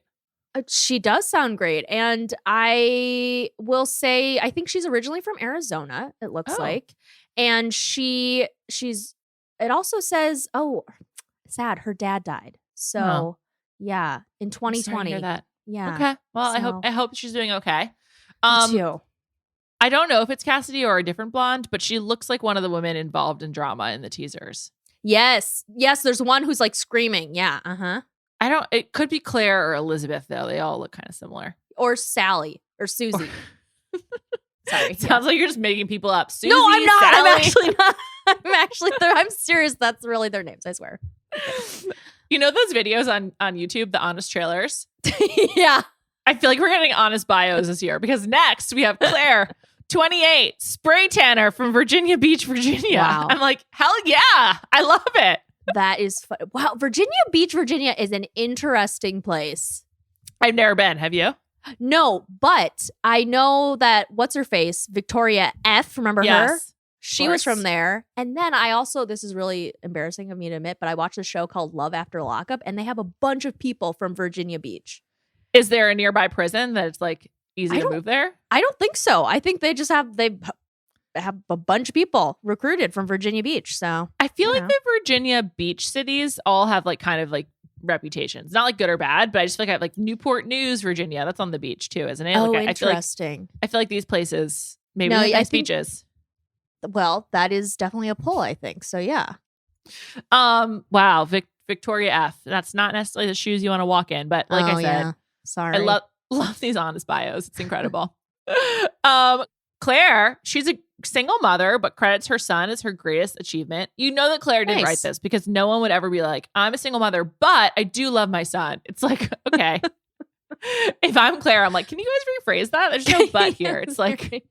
[SPEAKER 3] She does sound great. And I will say, I think she's originally from Arizona, it looks like. And she's, it also says, sad, her dad died. So, yeah, in 2020.
[SPEAKER 2] Hear that.
[SPEAKER 3] Yeah.
[SPEAKER 2] Okay. Well, I hope she's doing okay.
[SPEAKER 3] Me too.
[SPEAKER 2] I don't know if it's Cassidy or a different blonde, but she looks like one of the women involved in drama in the teasers.
[SPEAKER 3] Yes. There's one who's like screaming. Yeah. Uh-huh.
[SPEAKER 2] It could be Claire or Elizabeth though. They all look kind of similar.
[SPEAKER 3] Or Sally or Susie. Sorry.
[SPEAKER 2] Sounds like you're just making people up. Susie,
[SPEAKER 3] no, I'm not.
[SPEAKER 2] Sally.
[SPEAKER 3] I'm actually I'm serious. That's really their names, I swear. Okay.
[SPEAKER 2] You know those videos on YouTube, the honest trailers?
[SPEAKER 3] Yeah.
[SPEAKER 2] I feel like we're getting honest bios this year because next we have Claire, 28, spray tanner from Virginia Beach, Virginia.
[SPEAKER 3] Wow.
[SPEAKER 2] I'm like, hell yeah. I love it.
[SPEAKER 3] That is fun. Wow. Virginia Beach, Virginia is an interesting place.
[SPEAKER 2] I've never been. Have you?
[SPEAKER 3] No, but I know that what's her face? Victoria F. Remember her? She was from there. And then I also, this is really embarrassing of me to admit, but I watched a show called Love After Lockup, and they have a bunch of people from Virginia Beach.
[SPEAKER 2] Is there a nearby prison that it's like easy to move there?
[SPEAKER 3] I don't think so. I think they just have a bunch of people recruited from Virginia Beach. So
[SPEAKER 2] I feel like the Virginia Beach cities all have like kind of like reputations, not like good or bad, but I just feel like I have like Newport News, Virginia. That's on the beach too, isn't it?
[SPEAKER 3] Oh,
[SPEAKER 2] like,
[SPEAKER 3] interesting.
[SPEAKER 2] I feel like these places maybe have nice beaches.
[SPEAKER 3] Well, that is definitely a pull, I think. So yeah.
[SPEAKER 2] Wow, Victoria F. That's not necessarily the shoes you want to walk in, but like I said,
[SPEAKER 3] yeah. Sorry.
[SPEAKER 2] I love these honest bios. It's incredible. Claire, she's a single mother, but credits her son as her greatest achievement. You know that Claire didn't write this because no one would ever be like, I'm a single mother, but I do love my son. It's like, okay. If I'm Claire, I'm like, can you guys rephrase that? There's no but here. It's like,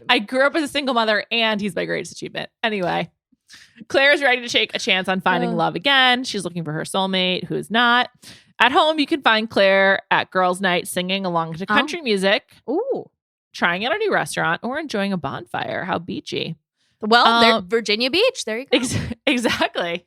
[SPEAKER 2] I grew up as a single mother and he's my greatest achievement. Anyway, Claire's ready to take a chance on finding love again. She's looking for her soulmate, who is not. At home, you can find Claire at girls' night singing along to country music.
[SPEAKER 3] Ooh.
[SPEAKER 2] Trying out a new restaurant, or enjoying a bonfire. How beachy.
[SPEAKER 3] Well, they're Virginia Beach. There you go.
[SPEAKER 2] Exactly.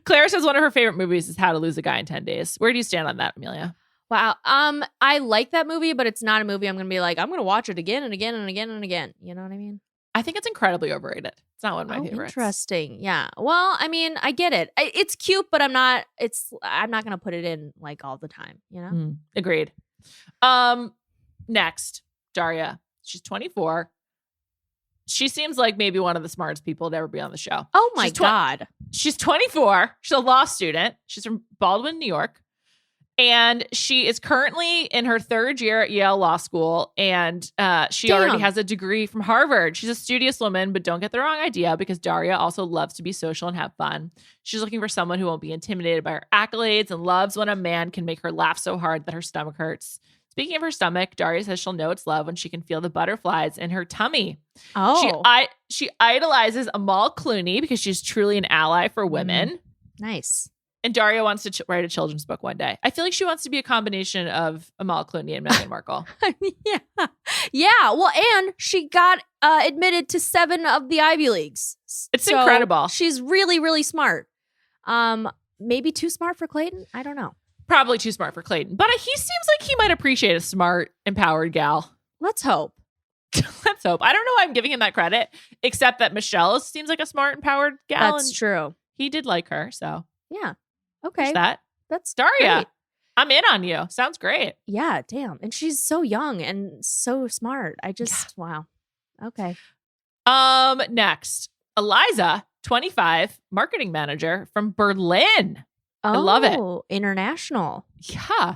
[SPEAKER 2] Claire says one of her favorite movies is How to Lose a Guy in 10 Days. Where do you stand on that, Amelia?
[SPEAKER 3] Wow. I like that movie, but it's not a movie I'm going to be like, I'm going to watch it again and again and again and again. You know what I mean?
[SPEAKER 2] I think it's incredibly overrated. It's not one of my favorites.
[SPEAKER 3] Interesting. Yeah. Well, I mean, I get it. It's cute, but I'm not going to put it in like all the time, you know?
[SPEAKER 2] Agreed. Next, Daria. She's 24. She seems like maybe one of the smartest people to ever be on the show.
[SPEAKER 3] Oh my God.
[SPEAKER 2] She's 24. She's a law student. She's from Baldwin, New York. And she is currently in her third year at Yale Law School. And she already has a degree from Harvard. She's a studious woman, but don't get the wrong idea, because Daria also loves to be social and have fun. She's looking for someone who won't be intimidated by her accolades and loves when a man can make her laugh so hard that her stomach hurts. Speaking of her stomach, Daria says she'll know it's love when she can feel the butterflies in her tummy.
[SPEAKER 3] Oh.
[SPEAKER 2] She idolizes Amal Clooney because she's truly an ally for women.
[SPEAKER 3] Nice.
[SPEAKER 2] And Daria wants to write a children's book one day. I feel like she wants to be a combination of Amal Clooney and Meghan Markle.
[SPEAKER 3] Yeah. Yeah. Well, and she got admitted to 7 of the Ivy Leagues.
[SPEAKER 2] It's incredible.
[SPEAKER 3] She's really, really smart. Maybe too smart for Clayton? I don't know.
[SPEAKER 2] Probably too smart for Clayton. But he seems like he might appreciate a smart, empowered gal.
[SPEAKER 3] Let's hope.
[SPEAKER 2] Let's hope. I don't know why I'm giving him that credit, except that Michelle seems like a smart, empowered gal.
[SPEAKER 3] That's true.
[SPEAKER 2] He did like her, so.
[SPEAKER 3] Yeah. Okay. That's
[SPEAKER 2] Daria.
[SPEAKER 3] Great.
[SPEAKER 2] I'm in on you. Sounds great.
[SPEAKER 3] Yeah, damn. And she's so young and so smart. Wow. Okay.
[SPEAKER 2] Next, Eliza, 25, marketing manager from Berlin. I love it.
[SPEAKER 3] International.
[SPEAKER 2] Yeah.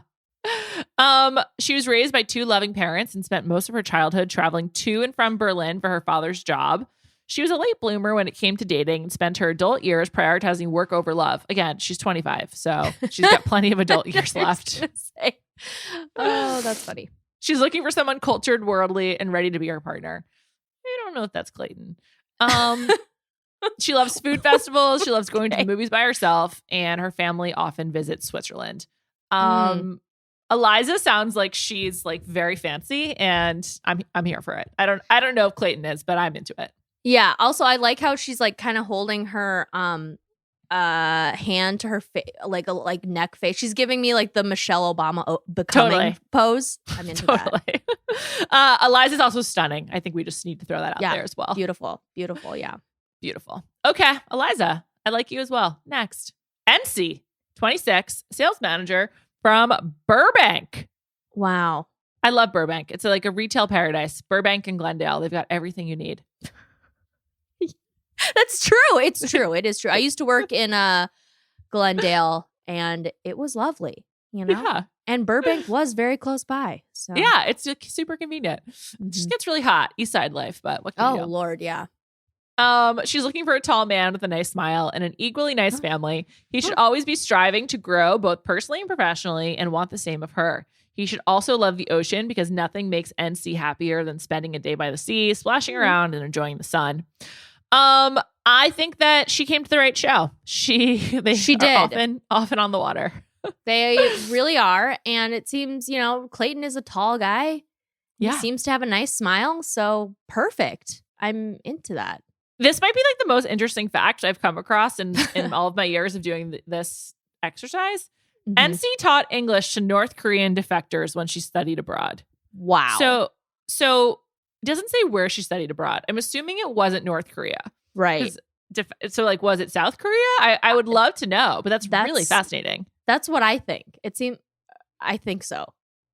[SPEAKER 2] She was raised by 2 loving parents and spent most of her childhood traveling to and from Berlin for her father's job. She was a late bloomer when it came to dating and spent her adult years prioritizing work over love. Again, she's 25, so she's got plenty of adult years left.
[SPEAKER 3] Oh, that's funny.
[SPEAKER 2] She's looking for someone cultured, worldly, and ready to be her partner. I don't know if that's Clayton. She loves food festivals. She loves going to the movies by herself, and her family often visits Switzerland. Eliza sounds like she's like very fancy, and I'm here for it. I don't know if Clayton is, but I'm into it.
[SPEAKER 3] Yeah. Also, I like how she's like kind of holding her hand to her face, like neck face. She's giving me like the Michelle Obama becoming pose. I'm into that.
[SPEAKER 2] Eliza's also stunning. I think we just need to throw that out there as well.
[SPEAKER 3] Beautiful. Yeah.
[SPEAKER 2] Beautiful. Okay, Eliza, I like you as well. Next, NC, 26, sales manager from Burbank.
[SPEAKER 3] Wow.
[SPEAKER 2] I love Burbank. It's like a retail paradise. Burbank and Glendale. They've got everything you need.
[SPEAKER 3] That's true. It's true. It is true. I used to work in Glendale, and it was lovely, you know?
[SPEAKER 2] Yeah.
[SPEAKER 3] And Burbank was very close by. So
[SPEAKER 2] yeah, it's super convenient. It just gets really hot. East Side life, but what can you do?
[SPEAKER 3] Lord, yeah.
[SPEAKER 2] She's looking for a tall man with a nice smile and an equally nice family. He should always be striving to grow both personally and professionally and want the same of her. He should also love the ocean because nothing makes NC happier than spending a day by the sea, splashing around and enjoying the sun. I think that she came to the right show. She did. Often on the water.
[SPEAKER 3] They really are. And it seems, Clayton is a tall guy.
[SPEAKER 2] Yeah.
[SPEAKER 3] He seems to have a nice smile. So perfect. I'm into that.
[SPEAKER 2] This might be like the most interesting fact I've come across in all of my years of doing this exercise.
[SPEAKER 3] Mm-hmm.
[SPEAKER 2] NC taught English to North Korean defectors when she studied abroad.
[SPEAKER 3] Wow.
[SPEAKER 2] So it doesn't say where she studied abroad. I'm assuming it wasn't North Korea.
[SPEAKER 3] Right.
[SPEAKER 2] So like, was it South Korea? I would love to know, but that's really fascinating.
[SPEAKER 3] That's what I think. I think so.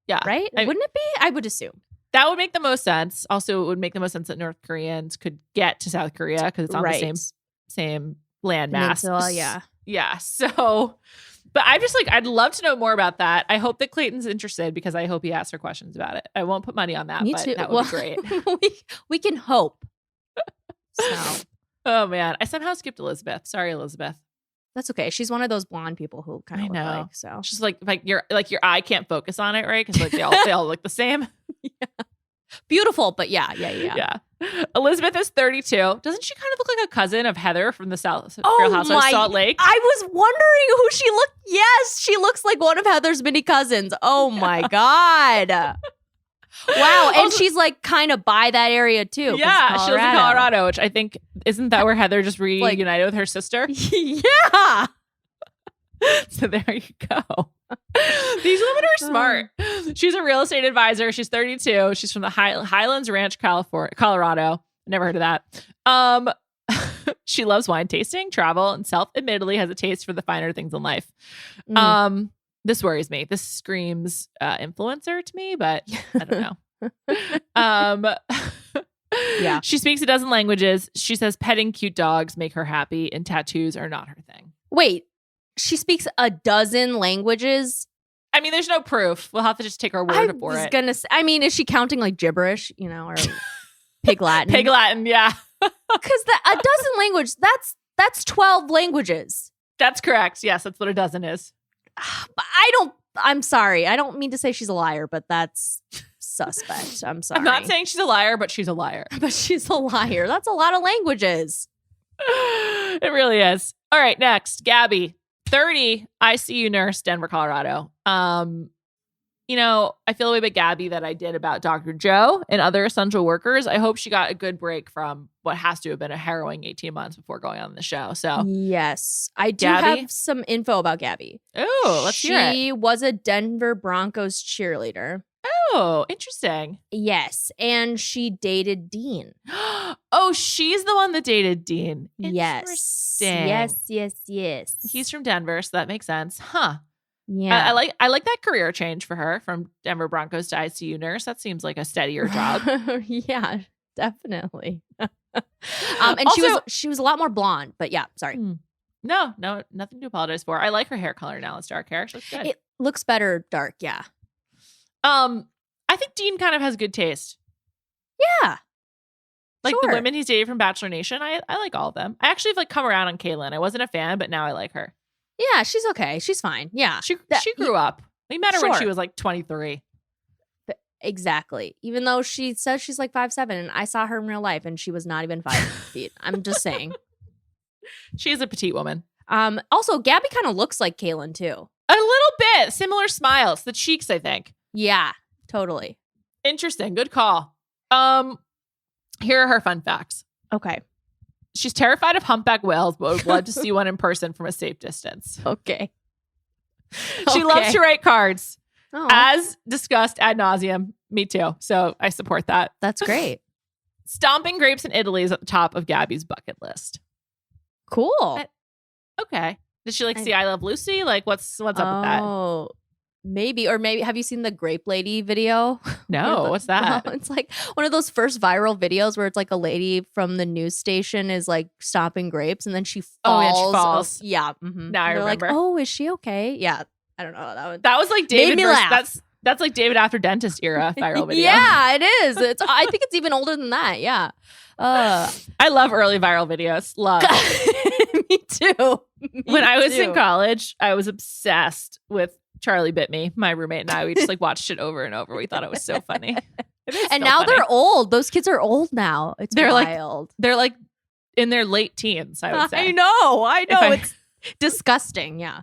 [SPEAKER 2] Yeah.
[SPEAKER 3] Right? Wouldn't it be? I would assume.
[SPEAKER 2] That would make the most sense. Also, it would make the most sense that North Koreans could get to South Korea because it's on the same landmass.
[SPEAKER 3] Peninsula, yeah.
[SPEAKER 2] Yeah. So, but I'd love to know more about that. I hope that Clayton's interested because I hope he asks her questions about it. I won't put money on that, but that would be great.
[SPEAKER 3] we can hope. So.
[SPEAKER 2] Oh man, I somehow skipped Elizabeth. Sorry, Elizabeth.
[SPEAKER 3] That's okay. She's one of those blonde people who kind of look like so.
[SPEAKER 2] She's like your eye can't focus on it, right? Because like they all look the same.
[SPEAKER 3] Yeah. Beautiful, but yeah.
[SPEAKER 2] Elizabeth is 32. Doesn't she kind of look like a cousin of Heather from the South
[SPEAKER 3] Oh
[SPEAKER 2] Real Housewives of Salt Lake?
[SPEAKER 3] I was wondering who she looked. Yes, she looks like one of Heather's mini cousins. Oh my God. Wow. And she's like kind of by that area too.
[SPEAKER 2] Yeah, she lives in Colorado, which I think, isn't that where Heather just reunited with her sister?
[SPEAKER 3] Yeah.
[SPEAKER 2] So there you go. These women are smart. She's a real estate advisor. She's 32. She's from the Highlands Ranch, Colorado. Never heard of that. She loves wine tasting, travel, and self-admittedly has a taste for the finer things in life. This worries me. This screams influencer to me, but I don't know.
[SPEAKER 3] Yeah.
[SPEAKER 2] She speaks a dozen languages. She says petting cute dogs make her happy, and tattoos are not her thing.
[SPEAKER 3] Wait, she speaks a dozen languages?
[SPEAKER 2] I mean, there's no proof. We'll have to just take her word for it.
[SPEAKER 3] I mean, is she counting like gibberish, or Pig Latin?
[SPEAKER 2] Pig Latin, yeah.
[SPEAKER 3] Because a dozen language, that's 12 languages.
[SPEAKER 2] That's correct. Yes, that's what a dozen is.
[SPEAKER 3] But I'm sorry. I don't mean to say she's a liar, but that's suspect. I'm sorry.
[SPEAKER 2] I'm not saying she's a liar, but she's a liar.
[SPEAKER 3] But she's a liar. That's a lot of languages.
[SPEAKER 2] It really is. All right, next, Gabby, 30, ICU nurse, Denver, Colorado. I feel the way about Gabby that I did about Dr. Joe and other essential workers. I hope she got a good break from what has to have been a harrowing 18 months before going on the show. So
[SPEAKER 3] yes, I do
[SPEAKER 2] Gabby?
[SPEAKER 3] have some info about Gabby.
[SPEAKER 2] Oh, let's hear it.
[SPEAKER 3] She was a Denver Broncos cheerleader.
[SPEAKER 2] Oh, interesting.
[SPEAKER 3] Yes, and she dated Dean.
[SPEAKER 2] Oh, she's the one that dated Dean.
[SPEAKER 3] Yes.
[SPEAKER 2] Interesting.
[SPEAKER 3] Yes.
[SPEAKER 2] He's from Denver, so that makes sense. Huh.
[SPEAKER 3] Yeah.
[SPEAKER 2] I like that career change for her from Denver Broncos to ICU nurse. That seems like a steadier job.
[SPEAKER 3] Yeah, definitely. And
[SPEAKER 2] Also,
[SPEAKER 3] she was a lot more blonde, but yeah, sorry.
[SPEAKER 2] No, nothing to apologize for. I like her hair color now. It's dark hair. She looks good.
[SPEAKER 3] It looks better dark, yeah.
[SPEAKER 2] I think Dean kind of has good taste.
[SPEAKER 3] Yeah.
[SPEAKER 2] Like
[SPEAKER 3] sure.
[SPEAKER 2] the women he's dated from Bachelor Nation, I like all of them. I actually have come around on Caitlin. I wasn't a fan, but now I like her.
[SPEAKER 3] Yeah, she's okay. She's fine. Yeah.
[SPEAKER 2] She grew up. We met her when
[SPEAKER 3] Sure.
[SPEAKER 2] she was 23.
[SPEAKER 3] Exactly. Even though she says she's 5'7", and I saw her in real life and she was not even 5 feet. I'm just saying.
[SPEAKER 2] She is a petite woman.
[SPEAKER 3] Also, Gabby kind of looks like Caitlin too.
[SPEAKER 2] A little bit. Similar smiles. The cheeks, I think.
[SPEAKER 3] Yeah, totally.
[SPEAKER 2] Interesting. Good call. Here are her fun facts.
[SPEAKER 3] Okay.
[SPEAKER 2] She's terrified of humpback whales, but would love to see one in person from a safe distance.
[SPEAKER 3] Okay.
[SPEAKER 2] She loves to write cards.
[SPEAKER 3] Oh,
[SPEAKER 2] As discussed ad nauseum. Me too. So I support that.
[SPEAKER 3] that's great.
[SPEAKER 2] Stomping grapes in Italy is at the top of Gabby's bucket list.
[SPEAKER 3] Cool.
[SPEAKER 2] Okay. Did she see I Love Lucy? What's up with that?
[SPEAKER 3] Oh, maybe. Or maybe, have you seen the Grape Lady video?
[SPEAKER 2] No, what's that?
[SPEAKER 3] It's one of those first viral videos where it's a lady from the news station is stomping grapes and then she falls.
[SPEAKER 2] Oh, yeah, she falls.
[SPEAKER 3] Yeah. Mm-hmm.
[SPEAKER 2] Now I remember.
[SPEAKER 3] Oh, is she okay? Yeah. I don't know.
[SPEAKER 2] That was David.
[SPEAKER 3] Made me laugh.
[SPEAKER 2] That's David after dentist era viral video.
[SPEAKER 3] Yeah, it is. I think it's even older than that. Yeah.
[SPEAKER 2] I love early viral videos. Love.
[SPEAKER 3] Me too.
[SPEAKER 2] When I was in college, I was obsessed with Charlie Bit Me. My roommate and I, we just watched it over and over. We thought it was so funny.
[SPEAKER 3] And now they're old. Those kids are old now. They're wild.
[SPEAKER 2] They're in their late teens, I would say.
[SPEAKER 3] I know. It's disgusting. Yeah.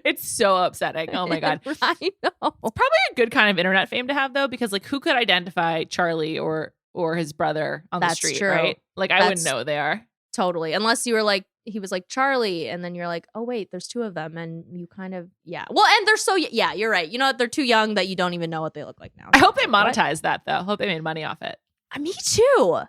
[SPEAKER 2] It's so upsetting. Oh my God.
[SPEAKER 3] I know.
[SPEAKER 2] It's probably a good kind of internet fame to have though, because who could identify Charlie or his brother on the street,
[SPEAKER 3] true.
[SPEAKER 2] right? I wouldn't know who they are.
[SPEAKER 3] Totally. Unless you were he was Charlie, and then you're oh wait, there's two of them, and you kind of, yeah. Well, and they're so, yeah, you're right. They're too young that you don't even know what they look like now.
[SPEAKER 2] I hope they monetized that though. I hope they made money off it.
[SPEAKER 3] Me too.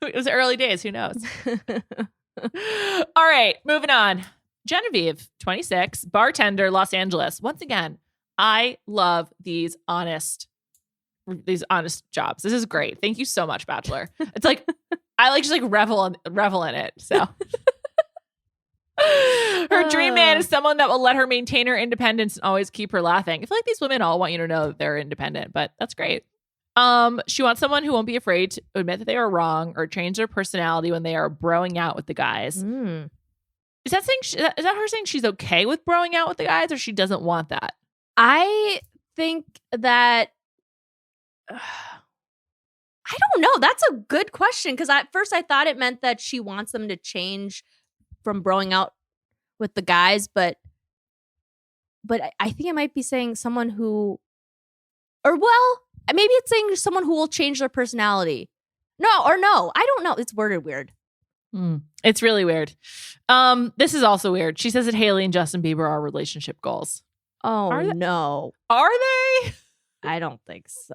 [SPEAKER 2] It was early days. Who knows? All right, moving on. Genevieve, 26, bartender, Los Angeles. Once again, I love these honest jobs. This is great. Thank you so much, Bachelor. It's I just revel in it. So her dream man is someone that will let her maintain her independence and always keep her laughing. I feel these women all want you to know that they're independent, but that's great. She wants someone who won't be afraid to admit that they are wrong or change their personality when they are broing out with the guys. Is that her saying she's okay with broing out with the guys, or she doesn't want that?
[SPEAKER 3] I think that I don't know. That's a good question because at first I thought it meant that she wants them to change from broing out with the guys, but I think it might be saying someone who, or well, maybe it's saying someone who will change their personality. No, I don't know. It's worded weird.
[SPEAKER 2] It's really weird. This is also weird. She says that Hailey and Justin Bieber are relationship goals.
[SPEAKER 3] Oh, no.
[SPEAKER 2] Are they?
[SPEAKER 3] I don't think so.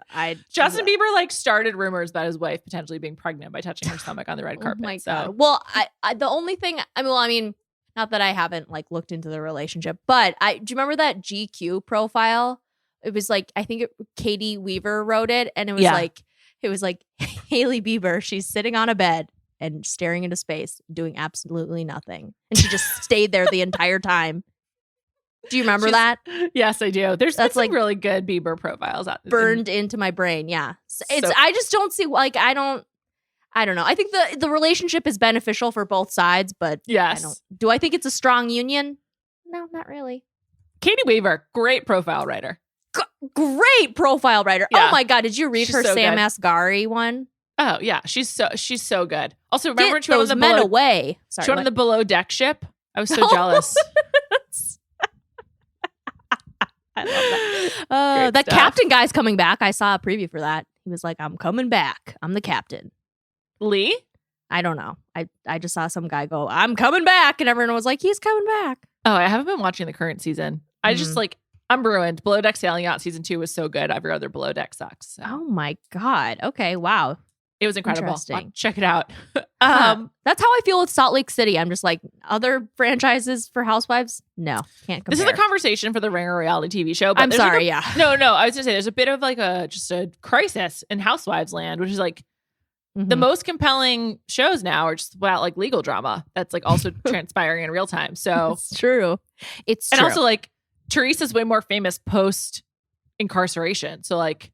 [SPEAKER 2] Justin Bieber like started rumors about his wife potentially being pregnant by touching her stomach on the red carpet.
[SPEAKER 3] Oh my
[SPEAKER 2] so.
[SPEAKER 3] God. Well, I the only thing I mean, not that I haven't like looked into the relationship, but do you remember that GQ profile? It was like I think Katie Weaver wrote it, and it was like Hailey Bieber. She's sitting on a bed and staring into space, doing absolutely nothing, and she just stayed there the entire time. Do you remember that?
[SPEAKER 2] Yes, I do. There's
[SPEAKER 3] that's
[SPEAKER 2] some
[SPEAKER 3] like
[SPEAKER 2] really good Bieber profiles out there.
[SPEAKER 3] Burned into my brain. Yeah. I just don't see like I don't know. I think the relationship is beneficial for both sides, but
[SPEAKER 2] yes.
[SPEAKER 3] Do I think it's a strong union? No, not really.
[SPEAKER 2] Katie Weaver, great profile writer.
[SPEAKER 3] Great profile writer.
[SPEAKER 2] Yeah.
[SPEAKER 3] Oh my God, did you read her
[SPEAKER 2] so
[SPEAKER 3] Sam
[SPEAKER 2] good.
[SPEAKER 3] Asghari one?
[SPEAKER 2] Oh yeah, she's so good. Also, remember
[SPEAKER 3] Get
[SPEAKER 2] she went on
[SPEAKER 3] those
[SPEAKER 2] the
[SPEAKER 3] men
[SPEAKER 2] below,
[SPEAKER 3] away. Sorry,
[SPEAKER 2] she went on the below deck ship. I was so jealous.
[SPEAKER 3] I love that. That
[SPEAKER 2] stuff.
[SPEAKER 3] captain guy's coming back. I saw a preview for that. He was like, "I'm coming back. I'm the captain."
[SPEAKER 2] Lee?
[SPEAKER 3] I don't know. I just saw some guy go, "I'm coming back," and everyone was like, "He's coming back."
[SPEAKER 2] Oh, I haven't been watching the current season. I just like I'm ruined. Below Deck Sailing Yacht season 2 was so good. Every other Below Deck sucks. So.
[SPEAKER 3] Oh my God. Okay. Wow.
[SPEAKER 2] It was incredible.
[SPEAKER 3] Interesting.
[SPEAKER 2] Check it out.
[SPEAKER 3] That's how I feel with Salt Lake City. I'm just like, other franchises for Housewives? No, can't compare.
[SPEAKER 2] This is a conversation for the Ringer reality TV show. But
[SPEAKER 3] I'm sorry,
[SPEAKER 2] No, I was gonna say there's a bit of like just a crisis in Housewives land, which is like the most compelling shows now are just about like legal drama that's like also transpiring in real time. So
[SPEAKER 3] it's true.
[SPEAKER 2] And also like Teresa's way more famous post incarceration. So like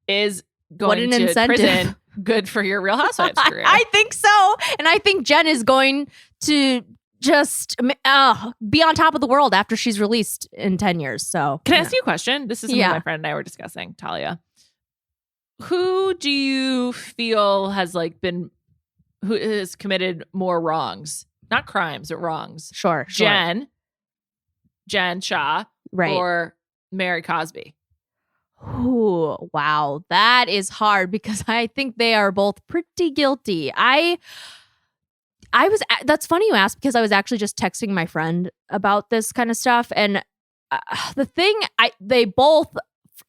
[SPEAKER 2] is going to
[SPEAKER 3] incentive.
[SPEAKER 2] prison good for your Real Housewives career?
[SPEAKER 3] I think so. And I think Jen is going to just be on top of the world after she's released in 10 years. So
[SPEAKER 2] can I ask you a question? This is something my friend and I were discussing, Talia. Who do you feel has who has committed more wrongs? Not crimes, but wrongs.
[SPEAKER 3] Sure.
[SPEAKER 2] Jen Shah,
[SPEAKER 3] right,
[SPEAKER 2] or Mary Cosby?
[SPEAKER 3] Ooh, wow. That is hard because I think they are both pretty guilty. That's funny you asked because I was actually just texting my friend about this kind of stuff. And the thing, they both,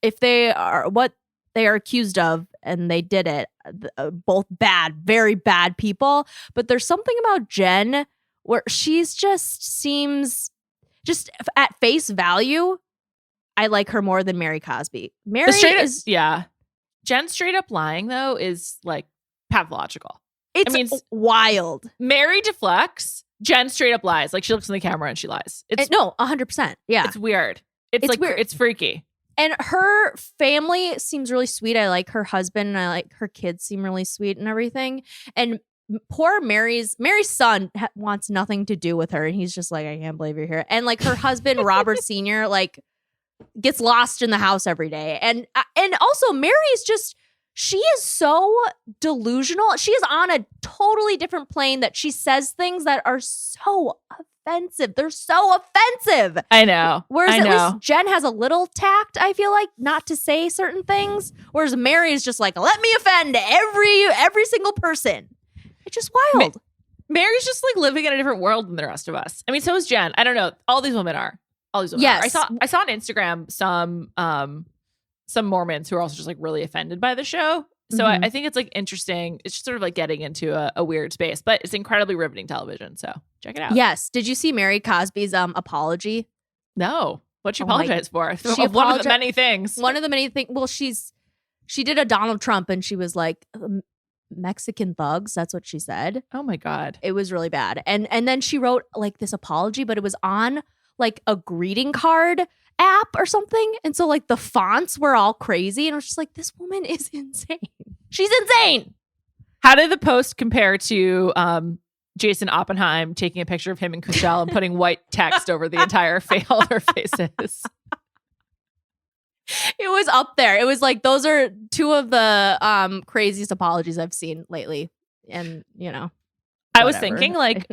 [SPEAKER 3] if they are what they are accused of and they did it, both bad, very bad people. But there's something about Jen where she's just seems just at face value. I like her more than Mary Cosby.
[SPEAKER 2] Jen straight up lying though is like pathological.
[SPEAKER 3] It's wild.
[SPEAKER 2] Mary deflects. Jen straight up lies. Like she looks in the camera and she lies.
[SPEAKER 3] No, 100%. Yeah,
[SPEAKER 2] it's weird. It's like weird. It's freaky.
[SPEAKER 3] And her family seems really sweet. I like her husband and I like her kids seem really sweet and everything. And poor Mary's son wants nothing to do with her. And he's just like, I can't believe you're here. And like her husband, Robert Sr., like gets lost in the house every day. And also Mary is just, she is so delusional. She is on a totally different plane that she says things that are so offensive. They're so offensive.
[SPEAKER 2] I know.
[SPEAKER 3] Whereas at least Jen has a little tact, I feel like, not to say certain things. Whereas Mary is just like, let me offend every single person. It's just wild.
[SPEAKER 2] Mary's just like living in a different world than the rest of us. I mean, so is Jen. I don't know. All these women are.
[SPEAKER 3] Yes.
[SPEAKER 2] I saw on Instagram some Mormons who are also just like really offended by the show. So I think it's like interesting. It's just sort of like getting into a weird space, but it's incredibly riveting television. So check it out.
[SPEAKER 3] Yes. Did you see Mary Cosby's apology?
[SPEAKER 2] No. What'd she apologize for?
[SPEAKER 3] She
[SPEAKER 2] one of the many things.
[SPEAKER 3] One of the many things. Well, she did a Donald Trump and she was like, Mexican thugs. That's what she said.
[SPEAKER 2] Oh my God.
[SPEAKER 3] It was really bad. And then she wrote like this apology, but it was on like a greeting card app or something. And so like the fonts were all crazy. And I was just like, this woman is insane. She's insane.
[SPEAKER 2] How did the post compare to Jason Oppenheim taking a picture of him and Chriselle and putting white text over the entire all their faces?
[SPEAKER 3] It was up there. It was like, those are two of the craziest apologies I've seen lately. And,
[SPEAKER 2] I was thinking, like,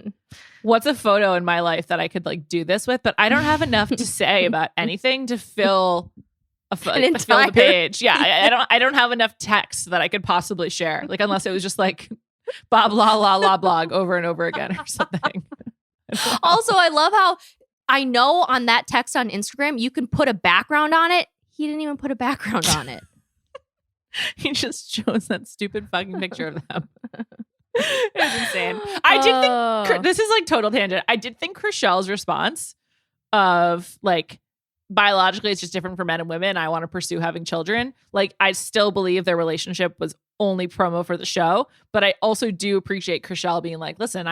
[SPEAKER 2] what's a photo in my life that I could like do this with? But I don't have enough to say about anything to fill fill the page. Yeah, I don't have enough text that I could possibly share. Like, unless it was just like blah blah blah blah blog over and over again or something.
[SPEAKER 3] Also, I love how I know on that text on Instagram you can put a background on it. He didn't even put a background on it.
[SPEAKER 2] He just shows that stupid fucking picture of them. It was insane. I did think this is like total tangent. I did think Chrishell's response of like, biologically it's just different for men and women. I want to pursue having children. Like, I still believe their relationship was only promo for the show, but I also do appreciate Chrishell being like, listen,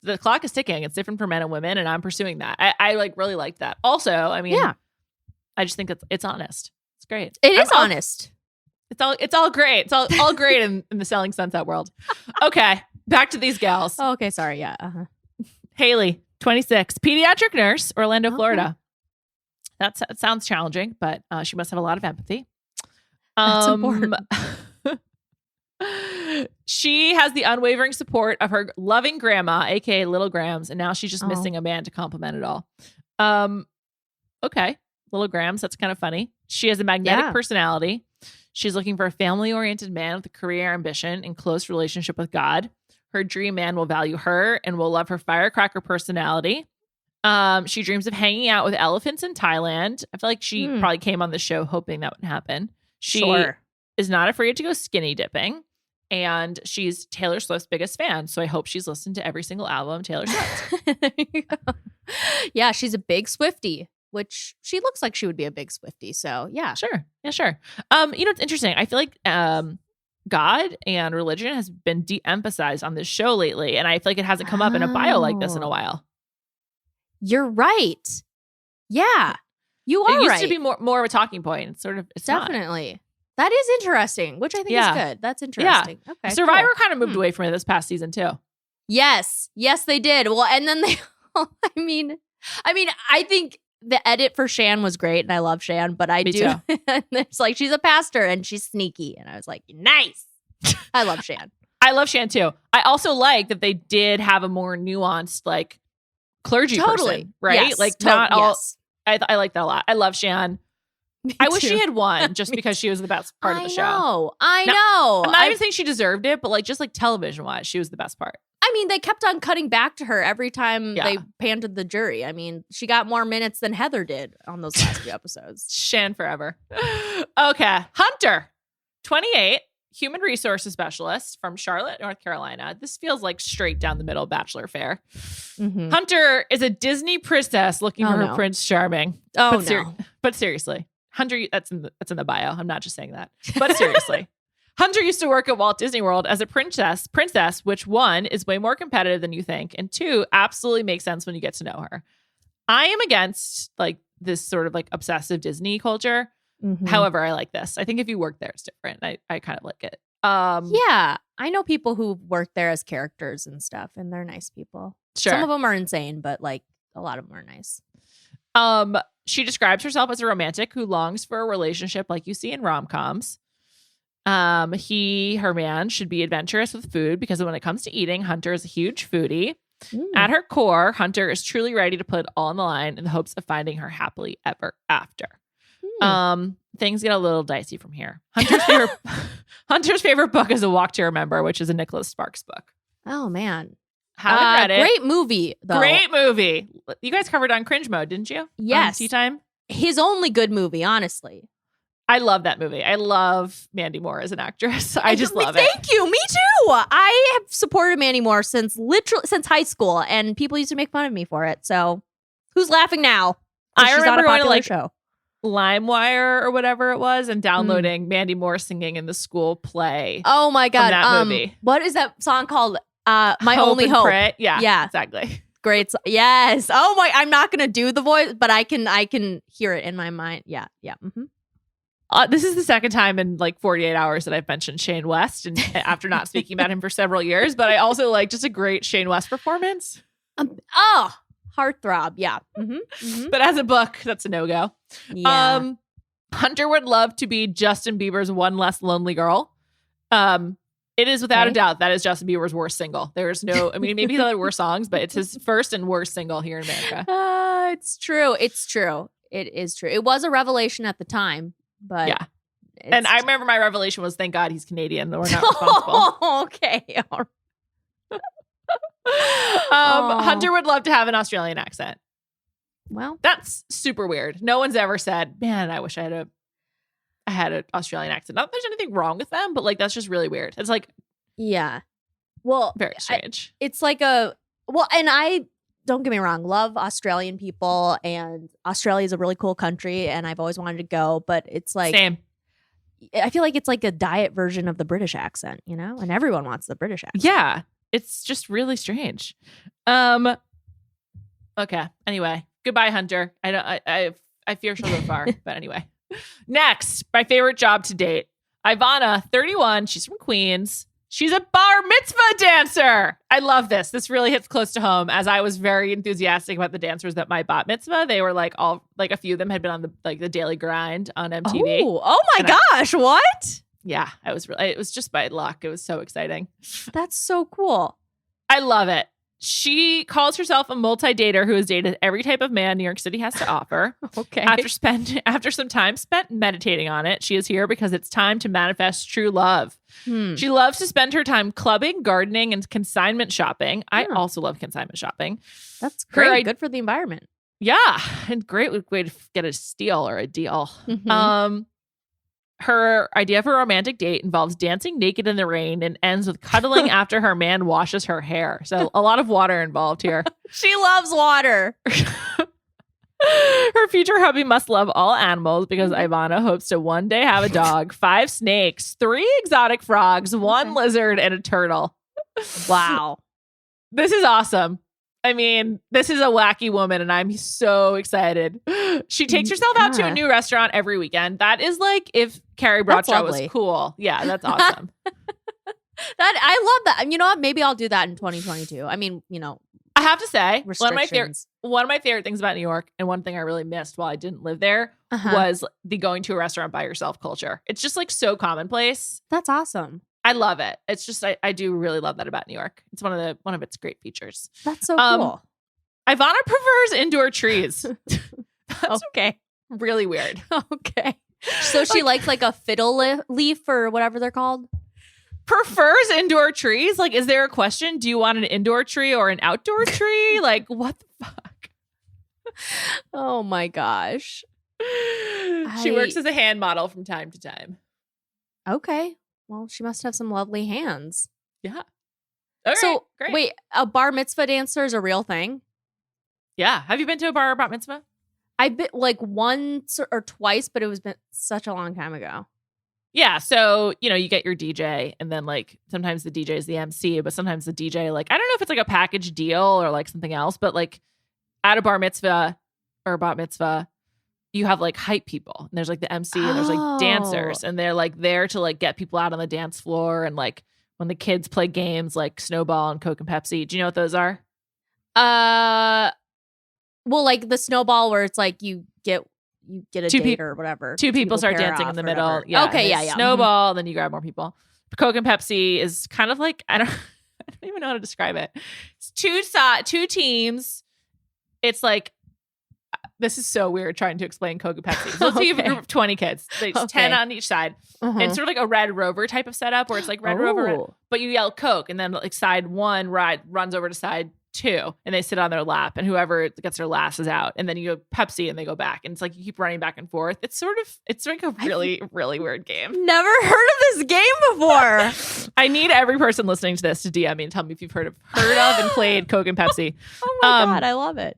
[SPEAKER 2] the clock is ticking. It's different for men and women, and I'm pursuing that. I like really like that. Also, I mean, I just think it's honest. It's great.
[SPEAKER 3] It is honest.
[SPEAKER 2] It's all great. It's all great in the Selling Sunset world. Okay, back to these gals.
[SPEAKER 3] Oh, okay, sorry. Yeah. Uh-huh.
[SPEAKER 2] Haley, 26, pediatric nurse, Orlando, Florida. That sounds challenging, but she must have a lot of empathy.
[SPEAKER 3] That's important.
[SPEAKER 2] She has the unwavering support of her loving grandma, aka Little Grams, and now she's just missing a man to compliment it all. Okay, Little Grams, that's kind of funny. She has a magnetic personality. She's looking for a family-oriented man with a career ambition and close relationship with God. Her dream man will value her and will love her firecracker personality. She dreams of hanging out with elephants in Thailand. I feel like she probably came on the show hoping that would happen. She is not afraid to go skinny dipping, and she's Taylor Swift's biggest fan. So I hope she's listened to every single album Taylor Swift.
[SPEAKER 3] There you go. Yeah, she's a big Swiftie, which she looks like she would be a big Swiftie. So yeah,
[SPEAKER 2] sure. Yeah, sure. It's interesting. I feel like God and religion has been de-emphasized on this show lately, and I feel like it hasn't come up in a bio like this in a while.
[SPEAKER 3] You're right. Yeah, you are right.
[SPEAKER 2] It used to be more of a talking point. It's
[SPEAKER 3] definitely not. That is interesting, which I think is good. That's interesting.
[SPEAKER 2] Yeah.
[SPEAKER 3] Okay,
[SPEAKER 2] Survivor kind of moved away from it this past season too.
[SPEAKER 3] Yes, they did. Well, and then they. I mean, I think the edit for Shan was great, and I love Shan, but I do. It's like she's a pastor and she's sneaky, and I was like, nice. I love Shan.
[SPEAKER 2] I love Shan too. I also like that they did have a more nuanced like clergy person, right?
[SPEAKER 3] Yes,
[SPEAKER 2] like not all. I like that a lot. I love Shan. I wish
[SPEAKER 3] too.
[SPEAKER 2] she had won just because she was the best part of the show.
[SPEAKER 3] I know.
[SPEAKER 2] I'm not even saying she deserved it, but like just like television wise, she was the best part.
[SPEAKER 3] I mean, they kept on cutting back to her every time they panned to the jury. I mean, she got more minutes than Heather did on those last few episodes.
[SPEAKER 2] Shan forever. Okay. Hunter, 28, human resources specialist from Charlotte, North Carolina. This feels like straight down the middle Bachelor fare. Mm-hmm. Hunter is a Disney princess looking for her Prince Charming. But seriously, Hunter, that's in the bio. I'm not just saying that. But seriously. Hunter used to work at Walt Disney World as a princess, which one is way more competitive than you think, and two absolutely makes sense when you get to know her. I am against like this sort of like obsessive Disney culture. Mm-hmm. However, I like this. I think if you work there, it's different. I kind of like it.
[SPEAKER 3] Yeah, I know people who work there as characters and stuff, and they're nice people.
[SPEAKER 2] Sure.
[SPEAKER 3] Some of them are insane, but like a lot of them are nice.
[SPEAKER 2] She describes herself as a romantic who longs for a relationship like you see in rom-coms. Her man should be adventurous with food because when it comes to eating, Hunter is a huge foodie. At her core, Hunter is truly ready to put it all on the line in the hopes of finding her happily ever after. Things get a little dicey from here. Hunter's favorite book is A Walk to Remember, which is a Nicholas Sparks book.
[SPEAKER 3] Oh man.
[SPEAKER 2] Haven't read it.
[SPEAKER 3] Great movie, though.
[SPEAKER 2] Great movie. You guys covered on Cringe Mode, didn't you?
[SPEAKER 3] Yes.
[SPEAKER 2] Tea Time.
[SPEAKER 3] His only good movie, honestly.
[SPEAKER 2] I love that movie. I love Mandy Moore as an actress. I just love it.
[SPEAKER 3] Thank you. Me too. I have supported Mandy Moore since high school, and people used to make fun of me for it. So who's laughing now?
[SPEAKER 2] I remember going to like
[SPEAKER 3] show.
[SPEAKER 2] LimeWire or whatever it was and downloading Mandy Moore singing in the school play.
[SPEAKER 3] Oh my God.
[SPEAKER 2] That movie.
[SPEAKER 3] What is that song called? My Only Hope.
[SPEAKER 2] Pray. Yeah, exactly.
[SPEAKER 3] Great. Yes. Oh my, I'm not going to do the voice, but I can hear it in my mind. Yeah. Mm-hmm.
[SPEAKER 2] This is the second time in like 48 hours that I've mentioned Shane West, and after not speaking about him for several years, but I also like just a great Shane West performance.
[SPEAKER 3] Heartthrob. Yeah. Mm-hmm. Mm-hmm.
[SPEAKER 2] But as a book, that's a no-go.
[SPEAKER 3] Yeah.
[SPEAKER 2] Hunter would love to be Justin Bieber's One Less Lonely Girl. It is without a doubt that is Justin Bieber's worst single. There's no, I mean, maybe he's had worse songs, but it's his first and worst single here in America.
[SPEAKER 3] It's true. It's true. It is true. It was a revelation at the time, but
[SPEAKER 2] yeah. And I remember my revelation was, thank God he's Canadian. We're not responsible.
[SPEAKER 3] Okay.
[SPEAKER 2] Hunter would love to have an Australian accent.
[SPEAKER 3] Well,
[SPEAKER 2] that's super weird. No one's ever said, man, I wish I had an Australian accent. Not that there's anything wrong with them, but like, that's just really weird. It's like,
[SPEAKER 3] yeah. Well,
[SPEAKER 2] very strange.
[SPEAKER 3] It's like and I, don't get me wrong, love Australian people, and Australia is a really cool country and I've always wanted to go, but it's like,
[SPEAKER 2] same.
[SPEAKER 3] I feel like it's like a diet version of the British accent, you know? And everyone wants the British accent.
[SPEAKER 2] Yeah. It's just really strange. Okay. Anyway, goodbye, Hunter. I fear she'll go far, but anyway. Next, my favorite job to date. Ivana, 31. She's from Queens. She's a bar mitzvah dancer. I love this. This really hits close to home, as I was very enthusiastic about the dancers that my bat mitzvah. They were like a few of them had been on the Daily Grind on MTV.
[SPEAKER 3] Oh my gosh. What?
[SPEAKER 2] Yeah, it was just by luck. It was so exciting.
[SPEAKER 3] That's so cool.
[SPEAKER 2] I love it. She calls herself a multi-dater who has dated every type of man New York City has to offer.
[SPEAKER 3] Okay.
[SPEAKER 2] After some time spent meditating on it, she is here because it's time to manifest true love. She loves to spend her time clubbing, gardening, and consignment shopping. I also love consignment shopping.
[SPEAKER 3] That's great. Good for the environment.
[SPEAKER 2] Yeah, and great way to get a steal or a deal.
[SPEAKER 3] Mm-hmm.
[SPEAKER 2] Her idea for a romantic date involves dancing naked in the rain and ends with cuddling after her man washes her hair. So a lot of water involved here.
[SPEAKER 3] She loves water.
[SPEAKER 2] Her future hubby must love all animals because Ivana hopes to one day have a dog, 5 snakes, 3 exotic frogs, 1 lizard, and a turtle.
[SPEAKER 3] Wow.
[SPEAKER 2] This is awesome. I mean, this is a wacky woman, and I'm so excited. She takes herself out to a new restaurant every weekend. That is like if Carrie Bradshaw was cool. Yeah, that's awesome.
[SPEAKER 3] I love that. You know what? Maybe I'll do that in 2022. I mean, you know,
[SPEAKER 2] I have to say, one of my favorite things about New York, and one thing I really missed while I didn't live there, was the going to a restaurant by yourself culture. It's just like so commonplace.
[SPEAKER 3] That's awesome.
[SPEAKER 2] I love it. It's just I do really love that about New York. It's one of its great features.
[SPEAKER 3] That's so cool.
[SPEAKER 2] Ivana prefers indoor trees. That's
[SPEAKER 3] okay.
[SPEAKER 2] Really weird.
[SPEAKER 3] Okay. So she likes like a fiddle leaf or whatever they're called?
[SPEAKER 2] Prefers indoor trees? Like, is there a question? Do you want an indoor tree or an outdoor tree? Like, what the fuck?
[SPEAKER 3] Oh my gosh.
[SPEAKER 2] She works as a hand model from time to time.
[SPEAKER 3] Okay. Well, she must have some lovely hands.
[SPEAKER 2] Yeah. Okay,
[SPEAKER 3] so,
[SPEAKER 2] great.
[SPEAKER 3] Wait, a bar mitzvah dancer is a real thing?
[SPEAKER 2] Yeah. Have you been to a bar or bat mitzvah?
[SPEAKER 3] I've been like once or twice, but it was been such a long time ago.
[SPEAKER 2] Yeah. So, you get your DJ, and then like sometimes the DJ is the MC, but sometimes the DJ, like, I don't know if it's like a package deal or like something else, but like at a bar mitzvah or a bat mitzvah, you have like hype people, and there's like the MC and there's like dancers, and they're like there to like get people out on the dance floor. And like when the kids play games like Snowball and Coke and Pepsi, do you know what those are?
[SPEAKER 3] Well, like the Snowball where it's like you get a date or whatever.
[SPEAKER 2] 2 people start dancing in the middle. Yeah.
[SPEAKER 3] Okay. Yeah.
[SPEAKER 2] Snowball, then you grab more people. Coke and Pepsi is kind of like, I don't even know how to describe it. It's 2 teams. It's like, this is so weird trying to explain Coke and Pepsi. So let's say you have a group of 20 kids. There's 10 on each side. And it's sort of like a Red Rover type of setup where it's like Red Rover, but you yell Coke, and then like side 1 runs over to side 2, and they sit on their lap, and whoever gets their last is out. And then you go Pepsi, and they go back. And it's like you keep running back and forth. It's like a really, really weird game.
[SPEAKER 3] Never heard of this game before.
[SPEAKER 2] I need every person listening to this to DM me and tell me if you've heard of and played Coke and Pepsi.
[SPEAKER 3] Oh my God, I love it.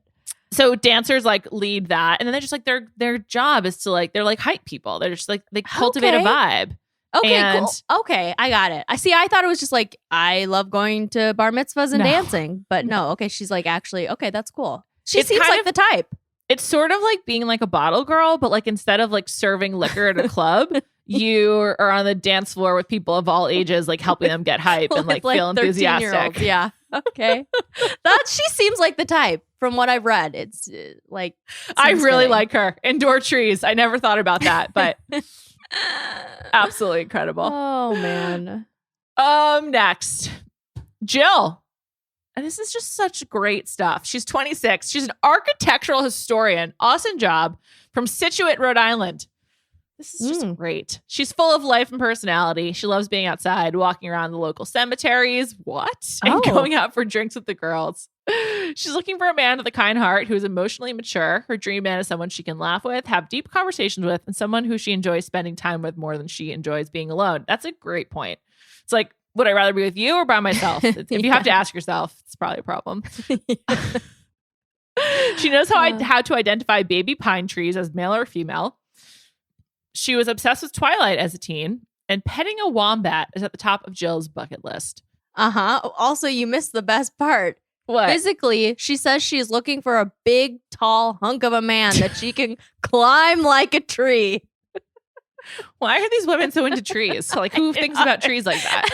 [SPEAKER 2] So dancers like lead that, and then they're just like their job is to like they're like hype people. They're just like they cultivate a vibe.
[SPEAKER 3] Okay, cool. Okay, I got it. I thought it was just like I love going to bar mitzvahs and dancing, but no. Okay, she's like actually okay. That's cool. She seems like the type.
[SPEAKER 2] It's sort of like being like a bottle girl, but like instead of like serving liquor at a club, you are on the dance floor with people of all ages, like helping them get hype and like feel enthusiastic.
[SPEAKER 3] Yeah. Okay. She seems like the type from what I've read. It's like,
[SPEAKER 2] I really
[SPEAKER 3] fitting.
[SPEAKER 2] like her. Indoor trees. I never thought about that, but absolutely incredible.
[SPEAKER 3] Oh man.
[SPEAKER 2] Next, Jill. And this is just such great stuff. She's 26. She's an architectural historian. Awesome job from Situate, Rhode Island. This is just great. She's full of life and personality. She loves being outside, walking around the local cemeteries. What? And going out for drinks with the girls. She's looking for a man with a kind heart who is emotionally mature. Her dream man is someone she can laugh with, have deep conversations with, and someone who she enjoys spending time with more than she enjoys being alone. That's a great point. It's like, would I rather be with you or by myself? If you have to ask yourself, it's probably a problem. She knows how to identify baby pine trees as male or female. She was obsessed with Twilight as a teen, and petting a wombat is at the top of Jill's bucket list.
[SPEAKER 3] Also, you missed the best part.
[SPEAKER 2] What?
[SPEAKER 3] Physically, she says she's looking for a big, tall hunk of a man that she can climb like a tree.
[SPEAKER 2] Why are these women so into trees? Like, who thinks about trees like that?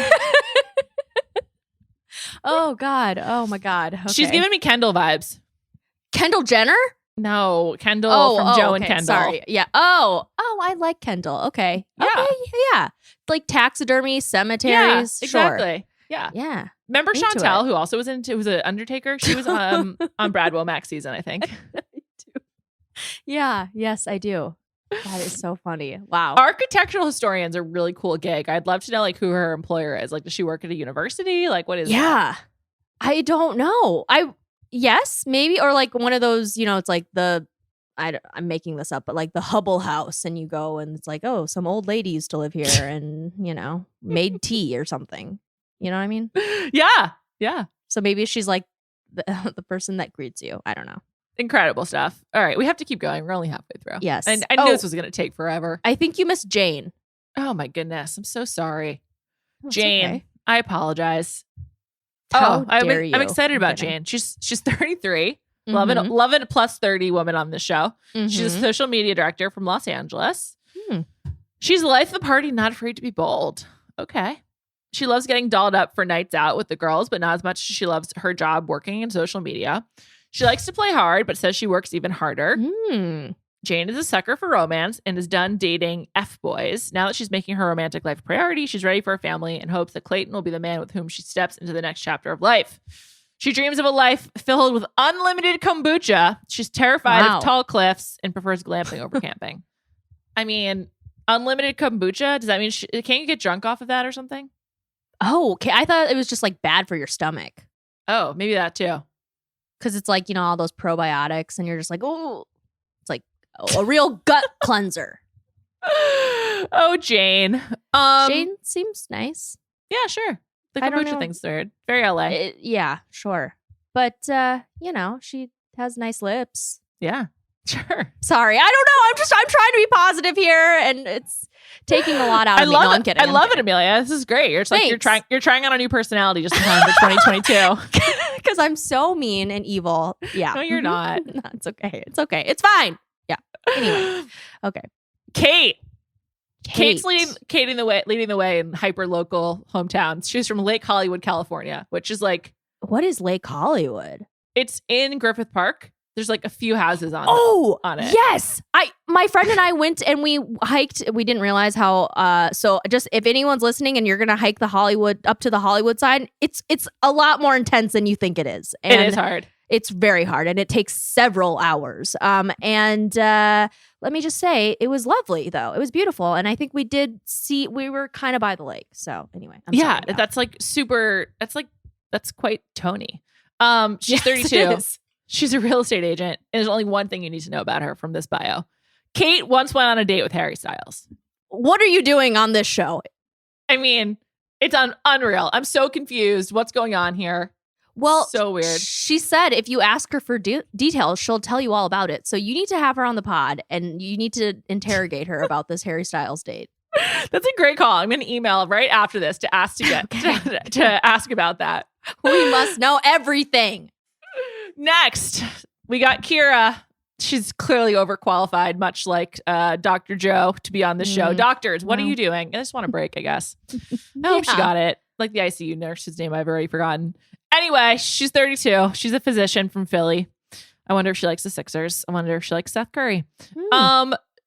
[SPEAKER 3] Oh, God. Oh, my God. Okay.
[SPEAKER 2] She's giving me Kendall vibes.
[SPEAKER 3] Kendall Jenner?
[SPEAKER 2] No, Kendall from Joe and
[SPEAKER 3] okay.
[SPEAKER 2] Kendall.
[SPEAKER 3] Sorry. Yeah. Oh, I like Kendall. Okay.
[SPEAKER 2] Yeah.
[SPEAKER 3] Okay. Yeah. Like taxidermy, cemeteries.
[SPEAKER 2] Yeah, exactly.
[SPEAKER 3] Sure.
[SPEAKER 2] Yeah.
[SPEAKER 3] Yeah.
[SPEAKER 2] Remember
[SPEAKER 3] Into
[SPEAKER 2] Chantel,
[SPEAKER 3] it.
[SPEAKER 2] who also was an Undertaker? She was on Brad Womack's season, I think.
[SPEAKER 3] Yeah. Yes, I do. That is so funny. Wow.
[SPEAKER 2] Architectural historians are a really cool gig. I'd love to know like who her employer is. Like, does she work at a university? Like, what is
[SPEAKER 3] Yeah. I don't know. Yes, maybe. Or like one of those, it's like I'm making this up, but like the Hubble House, and you go and it's like, oh, some old lady used to live here and, made tea or something. You know what I mean?
[SPEAKER 2] Yeah. Yeah.
[SPEAKER 3] So maybe she's like the person that greets you. I don't know.
[SPEAKER 2] Incredible stuff. All right. We have to keep going. We're only halfway through.
[SPEAKER 3] Yes.
[SPEAKER 2] And I knew this was going to take forever.
[SPEAKER 3] I think you missed Jane.
[SPEAKER 2] Oh, my goodness. I'm so sorry.
[SPEAKER 3] It's
[SPEAKER 2] Jane,
[SPEAKER 3] okay.
[SPEAKER 2] I apologize.
[SPEAKER 3] How
[SPEAKER 2] I'm
[SPEAKER 3] dare you.
[SPEAKER 2] excited about
[SPEAKER 3] kidding.
[SPEAKER 2] Jane. She's 33. Loving a plus 30 woman on this show. She's a social media director from Los Angeles. She's the life of the party, not afraid to be bold. Okay. She loves getting dolled up for nights out with the girls, but not as much as she loves her job working in social media. She likes to play hard, but says she works even harder. Jane is a sucker for romance and is done dating F-boys. Now that she's making her romantic life a priority, she's ready for a family and hopes that Clayton will be the man with whom she steps into the next chapter of life. She dreams of a life filled with unlimited kombucha. She's terrified of tall cliffs and prefers glamping over camping. I mean, unlimited kombucha? Does that mean can't you get drunk off of that or something?
[SPEAKER 3] Oh, okay. I thought it was just like bad for your stomach.
[SPEAKER 2] Oh, maybe that too.
[SPEAKER 3] Because it's like, all those probiotics and you're just like, oh, it's like a real gut cleanser.
[SPEAKER 2] Oh, Jane.
[SPEAKER 3] Jane seems nice.
[SPEAKER 2] Yeah, sure. The
[SPEAKER 3] I don't know.
[SPEAKER 2] kombucha thing's third. Very LA.
[SPEAKER 3] Yeah, sure. But, she has nice lips.
[SPEAKER 2] Yeah, sure.
[SPEAKER 3] Sorry. I don't know. I'm trying to be positive here and it's taking a lot out of me. No, I'm kidding.
[SPEAKER 2] I love it, Amelia. This is great. You're just like you're trying on a new personality just in time for 2022.
[SPEAKER 3] Because I'm so mean and evil. Yeah.
[SPEAKER 2] No, you're not.
[SPEAKER 3] No, it's okay. It's okay. It's fine. Yeah. Anyway. Okay.
[SPEAKER 2] Kate's leading the way in hyper local hometowns. She's from Lake Hollywood, California, which is like,
[SPEAKER 3] what is Lake Hollywood?
[SPEAKER 2] It's in Griffith Park. There's like a few houses on it.
[SPEAKER 3] Yes. My friend and I went and we hiked. We didn't realize how so just if anyone's listening and you're gonna hike up to the Hollywood side, it's a lot more intense than you think it is. And
[SPEAKER 2] it is hard.
[SPEAKER 3] It's very hard and it takes several hours. And let me just say, it was lovely though. It was beautiful. And I think we were kind of by the lake. So anyway.
[SPEAKER 2] That's like super, that's quite Tony. She's 32.
[SPEAKER 3] It is.
[SPEAKER 2] She's a real estate agent. And there's only one thing you need to know about her from this bio. Kate once went on a date with Harry Styles.
[SPEAKER 3] What are you doing on this show?
[SPEAKER 2] I mean, it's unreal. I'm so confused. What's going on here?
[SPEAKER 3] Well,
[SPEAKER 2] so weird.
[SPEAKER 3] She said if you ask her for details, she'll tell you all about it. So you need to have her on the pod and you need to interrogate her about this Harry Styles date.
[SPEAKER 2] That's a great call. I'm going to email right after this to ask to ask about that.
[SPEAKER 3] We must know everything.
[SPEAKER 2] Next, we got Kira. She's clearly overqualified, much like Dr. Joe to be on the show. Doctors, what are you doing? I just want a break, I guess. I hope she got it. Like the ICU nurse, whose name I've already forgotten. Anyway, she's 32. She's a physician from Philly. I wonder if she likes the Sixers. I wonder if she likes Seth Curry.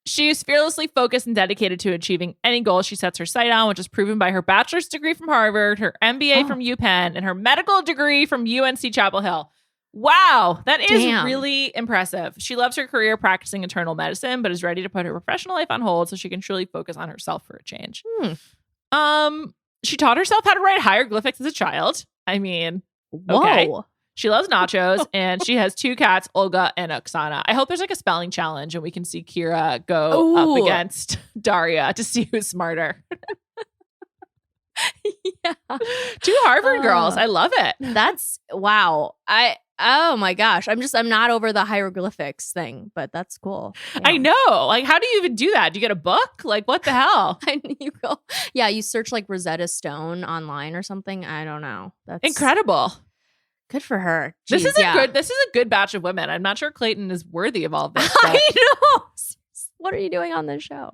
[SPEAKER 2] She is fearlessly focused and dedicated to achieving any goal she sets her sight on, which is proven by her bachelor's degree from Harvard, her MBA from UPenn, and her medical degree from UNC Chapel Hill. Wow, that is really impressive. She loves her career practicing internal medicine, but is ready to put her professional life on hold so she can truly focus on herself for a change. She taught herself how to write hieroglyphics as a child. I mean, okay.
[SPEAKER 3] Whoa.
[SPEAKER 2] She loves nachos, and she has 2 cats, Olga and Oksana. I hope there's like a spelling challenge, and we can see Kira go up against Daria to see who's smarter.
[SPEAKER 3] Yeah.
[SPEAKER 2] 2 Harvard girls. I love it.
[SPEAKER 3] That's wow. Oh my gosh. I'm not over the hieroglyphics thing, but that's cool. Yeah.
[SPEAKER 2] I know. Like, how do you even do that? Do you get a book? Like, what the hell?
[SPEAKER 3] You search like Rosetta Stone online or something. I don't know. That's
[SPEAKER 2] incredible.
[SPEAKER 3] Good for her. Jeez,
[SPEAKER 2] this is a good batch of women. I'm not sure Clayton is worthy of all of this.
[SPEAKER 3] I know. What are you doing on this show?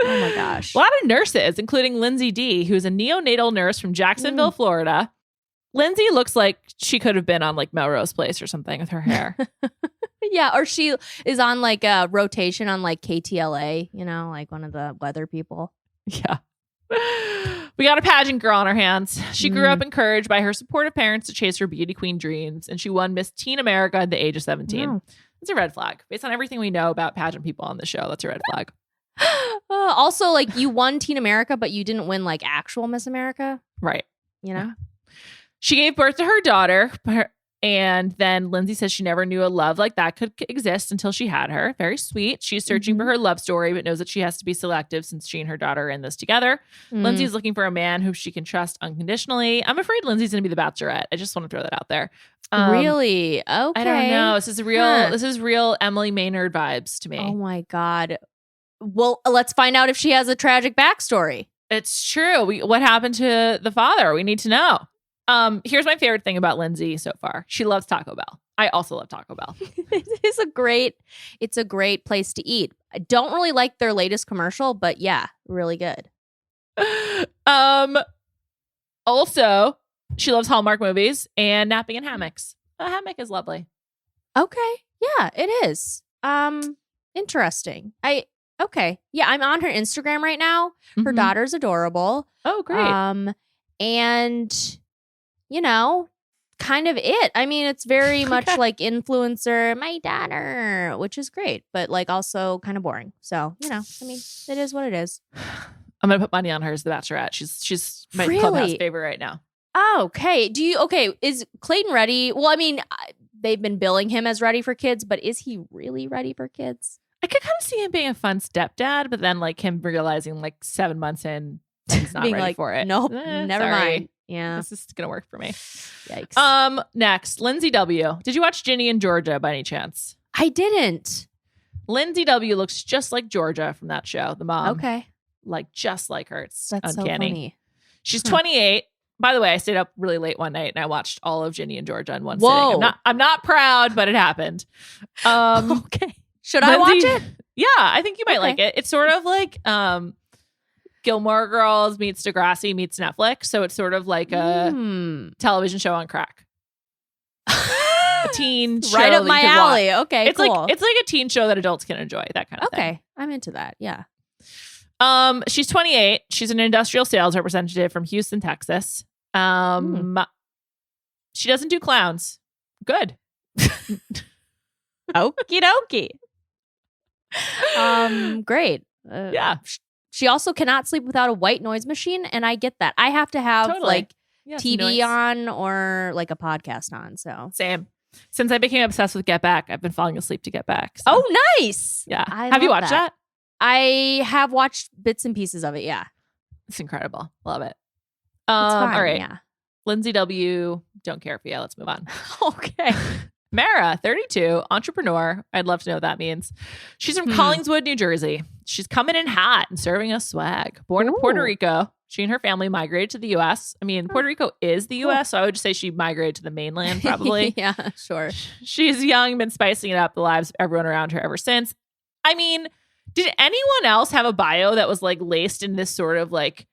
[SPEAKER 3] Oh my gosh.
[SPEAKER 2] A lot of nurses, including Lindsay D, who's a neonatal nurse from Jacksonville, Florida. Lindsay looks like she could have been on like Melrose Place or something with her hair.
[SPEAKER 3] Yeah, or she is on like a rotation on like KTLA, like one of the weather people.
[SPEAKER 2] Yeah. We got a pageant girl on our hands. She grew up encouraged by her supportive parents to chase her beauty queen dreams, and she won Miss Teen America at the age of 17.
[SPEAKER 3] Wow.
[SPEAKER 2] It's a red flag. Based on everything we know about pageant people on the show, that's a red flag.
[SPEAKER 3] Also, like, you won Teen America, but you didn't win like actual Miss America.
[SPEAKER 2] Right.
[SPEAKER 3] Yeah.
[SPEAKER 2] She gave birth to her daughter, and then Lindsay says she never knew a love like that could exist until she had her. Very sweet. She's searching for her love story, but knows that she has to be selective since she and her daughter are in this together. Lindsay's looking for a man who she can trust unconditionally. I'm afraid Lindsay's going to be the Bachelorette. I just want to throw that out there.
[SPEAKER 3] Really? Okay.
[SPEAKER 2] I don't know. This is real Emily Maynard vibes to me.
[SPEAKER 3] Oh my God. Well, let's find out if she has a tragic backstory.
[SPEAKER 2] It's true. What happened to the father? We need to know. Here's my favorite thing about Lindsay so far. She loves Taco Bell. I also love Taco Bell.
[SPEAKER 3] It's a great place to eat. I don't really like their latest commercial, but yeah, really good.
[SPEAKER 2] Also, she loves Hallmark movies and napping in hammocks. A hammock is lovely.
[SPEAKER 3] Okay. Yeah, it is. Interesting. Okay. Yeah, I'm on her Instagram right now. Her daughter's adorable.
[SPEAKER 2] Oh, great.
[SPEAKER 3] And kind of it. I mean, it's very much like influencer, my daughter, which is great, but like also kind of boring. So, I mean, it is what it is.
[SPEAKER 2] I'm going to put money on her as the Bachelorette. She's my clubhouse favorite right now.
[SPEAKER 3] Okay. Is Clayton ready? Well, I mean, they've been billing him as ready for kids, but is he really ready for kids?
[SPEAKER 2] I could kind of see him being a fun stepdad, but then like him realizing like 7 months in, he's not ready for it.
[SPEAKER 3] Nope, never mind. Yeah.
[SPEAKER 2] This is going to work for me.
[SPEAKER 3] Yikes.
[SPEAKER 2] Next, Lindsay W. Did you watch Ginny and Georgia by any chance?
[SPEAKER 3] I didn't.
[SPEAKER 2] Lindsay W. looks just like Georgia from that show, the mom.
[SPEAKER 3] Okay.
[SPEAKER 2] Like just like her. It's
[SPEAKER 3] That's
[SPEAKER 2] uncanny.
[SPEAKER 3] So funny.
[SPEAKER 2] She's 28. By the way, I stayed up really late one night and I watched all of Ginny and Georgia in one
[SPEAKER 3] Whoa.
[SPEAKER 2] sitting. I'm not proud, but it happened.
[SPEAKER 3] Okay. Should I watch it?
[SPEAKER 2] Yeah, I think you might like it. It's sort of like Gilmore Girls meets Degrassi meets Netflix. So it's sort of like a television show on crack. A teen show.
[SPEAKER 3] Right up my alley. Okay,
[SPEAKER 2] it's
[SPEAKER 3] cool.
[SPEAKER 2] It's like a teen show that adults can enjoy, that kind of thing.
[SPEAKER 3] Okay, I'm into that. Yeah.
[SPEAKER 2] She's 28. She's an industrial sales representative from Houston, Texas. She doesn't do clowns. Good.
[SPEAKER 3] Okie dokie. Great.
[SPEAKER 2] Yeah.
[SPEAKER 3] She also cannot sleep without a white noise machine, and I get that. I have to have TV on or like a podcast on. So
[SPEAKER 2] same. Since I became obsessed with Get Back, I've been falling asleep to Get Back. So.
[SPEAKER 3] Oh, nice.
[SPEAKER 2] Yeah. Have you watched that?
[SPEAKER 3] I have watched bits and pieces of it. Yeah.
[SPEAKER 2] It's incredible. Love it.
[SPEAKER 3] It's fine,
[SPEAKER 2] all right.
[SPEAKER 3] Yeah.
[SPEAKER 2] Lindsay W. Don't care for you. Let's move on.
[SPEAKER 3] Okay.
[SPEAKER 2] Mara, 32, entrepreneur. I'd love to know what that means. She's from Collingswood, New Jersey. She's coming in hot and serving us swag. Born in Puerto Rico, She and her family migrated to the U.S. I mean, Puerto Rico is the U.S., so I would just say she migrated to the mainland, probably.
[SPEAKER 3] Yeah, sure.
[SPEAKER 2] She's young, been spicing it up the lives of everyone around her ever since. I mean, did anyone else have a bio that was like laced in this sort of like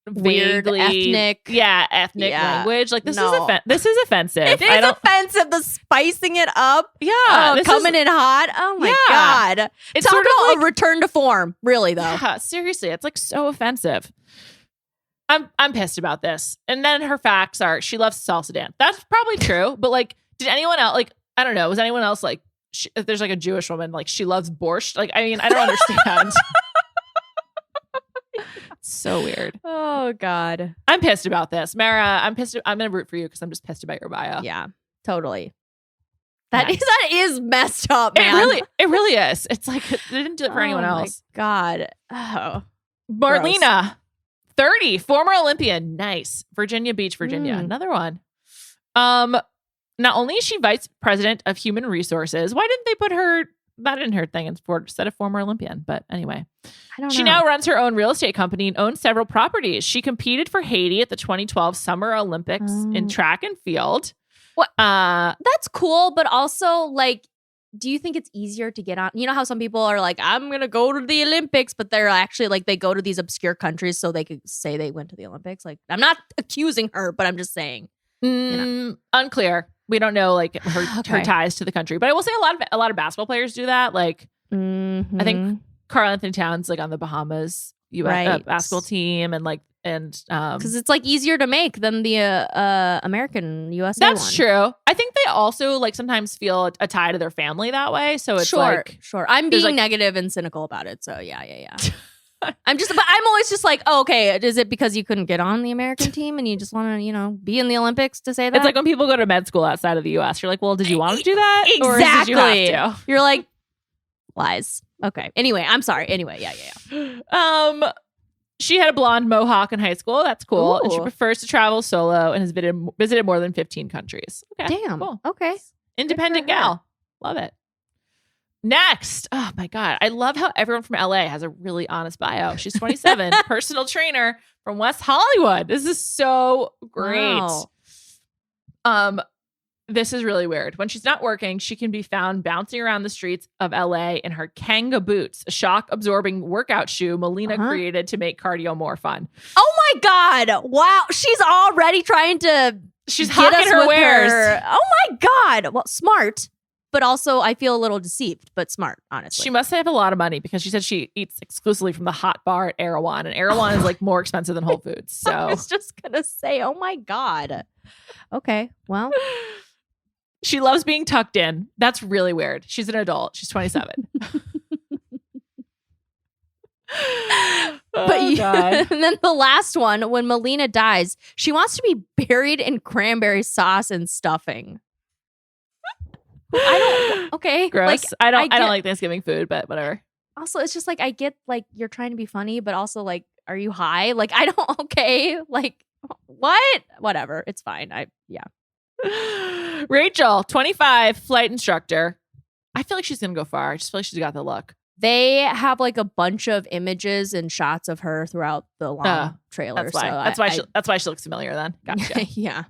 [SPEAKER 3] Weird
[SPEAKER 2] vaguely,
[SPEAKER 3] ethnic
[SPEAKER 2] language? Like this
[SPEAKER 3] No.
[SPEAKER 2] this is offensive.
[SPEAKER 3] It is offensive, the spicing it up.
[SPEAKER 2] Yeah,
[SPEAKER 3] Coming in hot. Oh my God.
[SPEAKER 2] It's
[SPEAKER 3] Talk
[SPEAKER 2] sort
[SPEAKER 3] about
[SPEAKER 2] of like
[SPEAKER 3] a return to form, really, though.
[SPEAKER 2] Yeah, seriously, it's like so offensive. I'm pissed about this. And then her facts are she loves salsa dance. That's probably true, but like, did anyone else like? I don't know. Was anyone else like? If there's like a Jewish woman like she loves borscht. Like, I mean, I don't understand. So weird.
[SPEAKER 3] Oh God.
[SPEAKER 2] I'm pissed about this, Mara. I'm pissed. I'm gonna root for you because I'm just pissed about your bio.
[SPEAKER 3] Yeah, totally. That
[SPEAKER 2] Nice.
[SPEAKER 3] is messed up, man.
[SPEAKER 2] It really is. It's like they didn't do it for anyone else.
[SPEAKER 3] My God. Oh.
[SPEAKER 2] Marlena, 30, former Olympian. Nice. Virginia Beach, Virginia. Another one. Not only is she vice president of human resources, why didn't they put that in her thing instead of former Olympian? But anyway,
[SPEAKER 3] I don't know.
[SPEAKER 2] she now runs her own real estate company and owns several properties. She competed for Haiti at the 2012 Summer Olympics in track and field.
[SPEAKER 3] What? That's cool, but also like, do you think it's easier to get on? You know how some people are like, I'm gonna go to the Olympics, but they're actually like they go to these obscure countries so they could say they went to the Olympics. Like, I'm not accusing her, but I'm just saying.
[SPEAKER 2] Unclear. We don't know like her ties to the country, but I will say a lot of basketball players do that. Like, I think Karl Anthony Towns like on the Bahamas U.S. Basketball team and because
[SPEAKER 3] it's like easier to make than the American USA
[SPEAKER 2] that's
[SPEAKER 3] one.
[SPEAKER 2] true. I think they also like sometimes feel a tie to their family that way. So it's
[SPEAKER 3] sure. I'm being
[SPEAKER 2] like,
[SPEAKER 3] negative and cynical about it. So yeah. but I'm always just like, oh, okay. Is it because you couldn't get on the American team and you just want to, be in the Olympics to say that?
[SPEAKER 2] It's like when people go to med school outside of the U.S. You're like, well, did you want to do that?
[SPEAKER 3] Exactly.
[SPEAKER 2] Or did you have to?
[SPEAKER 3] You're like, lies. Okay. Anyway, I'm sorry. Anyway, yeah.
[SPEAKER 2] She had a blonde mohawk in high school. That's cool.
[SPEAKER 3] Ooh.
[SPEAKER 2] And she prefers to travel solo and has visited more than 15 countries. Okay.
[SPEAKER 3] Damn.
[SPEAKER 2] Cool.
[SPEAKER 3] Okay.
[SPEAKER 2] Independent gal. Love it. Next. Oh my God. I love how everyone from LA has a really honest bio. She's 27, personal trainer from West Hollywood. This is so great.
[SPEAKER 3] Wow.
[SPEAKER 2] This is really weird. When she's not working, she can be found bouncing around the streets of LA in her Kanga boots, a shock-absorbing workout shoe Melina created to make cardio more fun.
[SPEAKER 3] Oh my God. Wow. She's already trying to
[SPEAKER 2] She's
[SPEAKER 3] get
[SPEAKER 2] hawking
[SPEAKER 3] us
[SPEAKER 2] her
[SPEAKER 3] with
[SPEAKER 2] wares.
[SPEAKER 3] her. Oh my God. Well, smart, but also I feel a little deceived, but smart, honestly.
[SPEAKER 2] She must have a lot of money because she said she eats exclusively from the hot bar at Erewhon, and Erewhon is like more expensive than Whole Foods. So
[SPEAKER 3] I was just going to say, oh my God. Okay. Well.
[SPEAKER 2] She loves being tucked in. That's really weird. She's an adult. She's 27.
[SPEAKER 3] And then the last one, when Melina dies, she wants to be buried in cranberry sauce and stuffing. Okay.
[SPEAKER 2] Gross.
[SPEAKER 3] Like,
[SPEAKER 2] I don't like Thanksgiving food, but whatever.
[SPEAKER 3] Also, it's just like, I get like you're trying to be funny, but also like, are you high? Like, I don't, okay. Like, what? Whatever. It's fine.
[SPEAKER 2] Rachel, 25, flight instructor. I feel like she's going to go far. I just feel like she's got the look.
[SPEAKER 3] They have like a bunch of images and shots of her throughout the long trailer.
[SPEAKER 2] That's why she looks familiar then. Gotcha.
[SPEAKER 3] Yeah.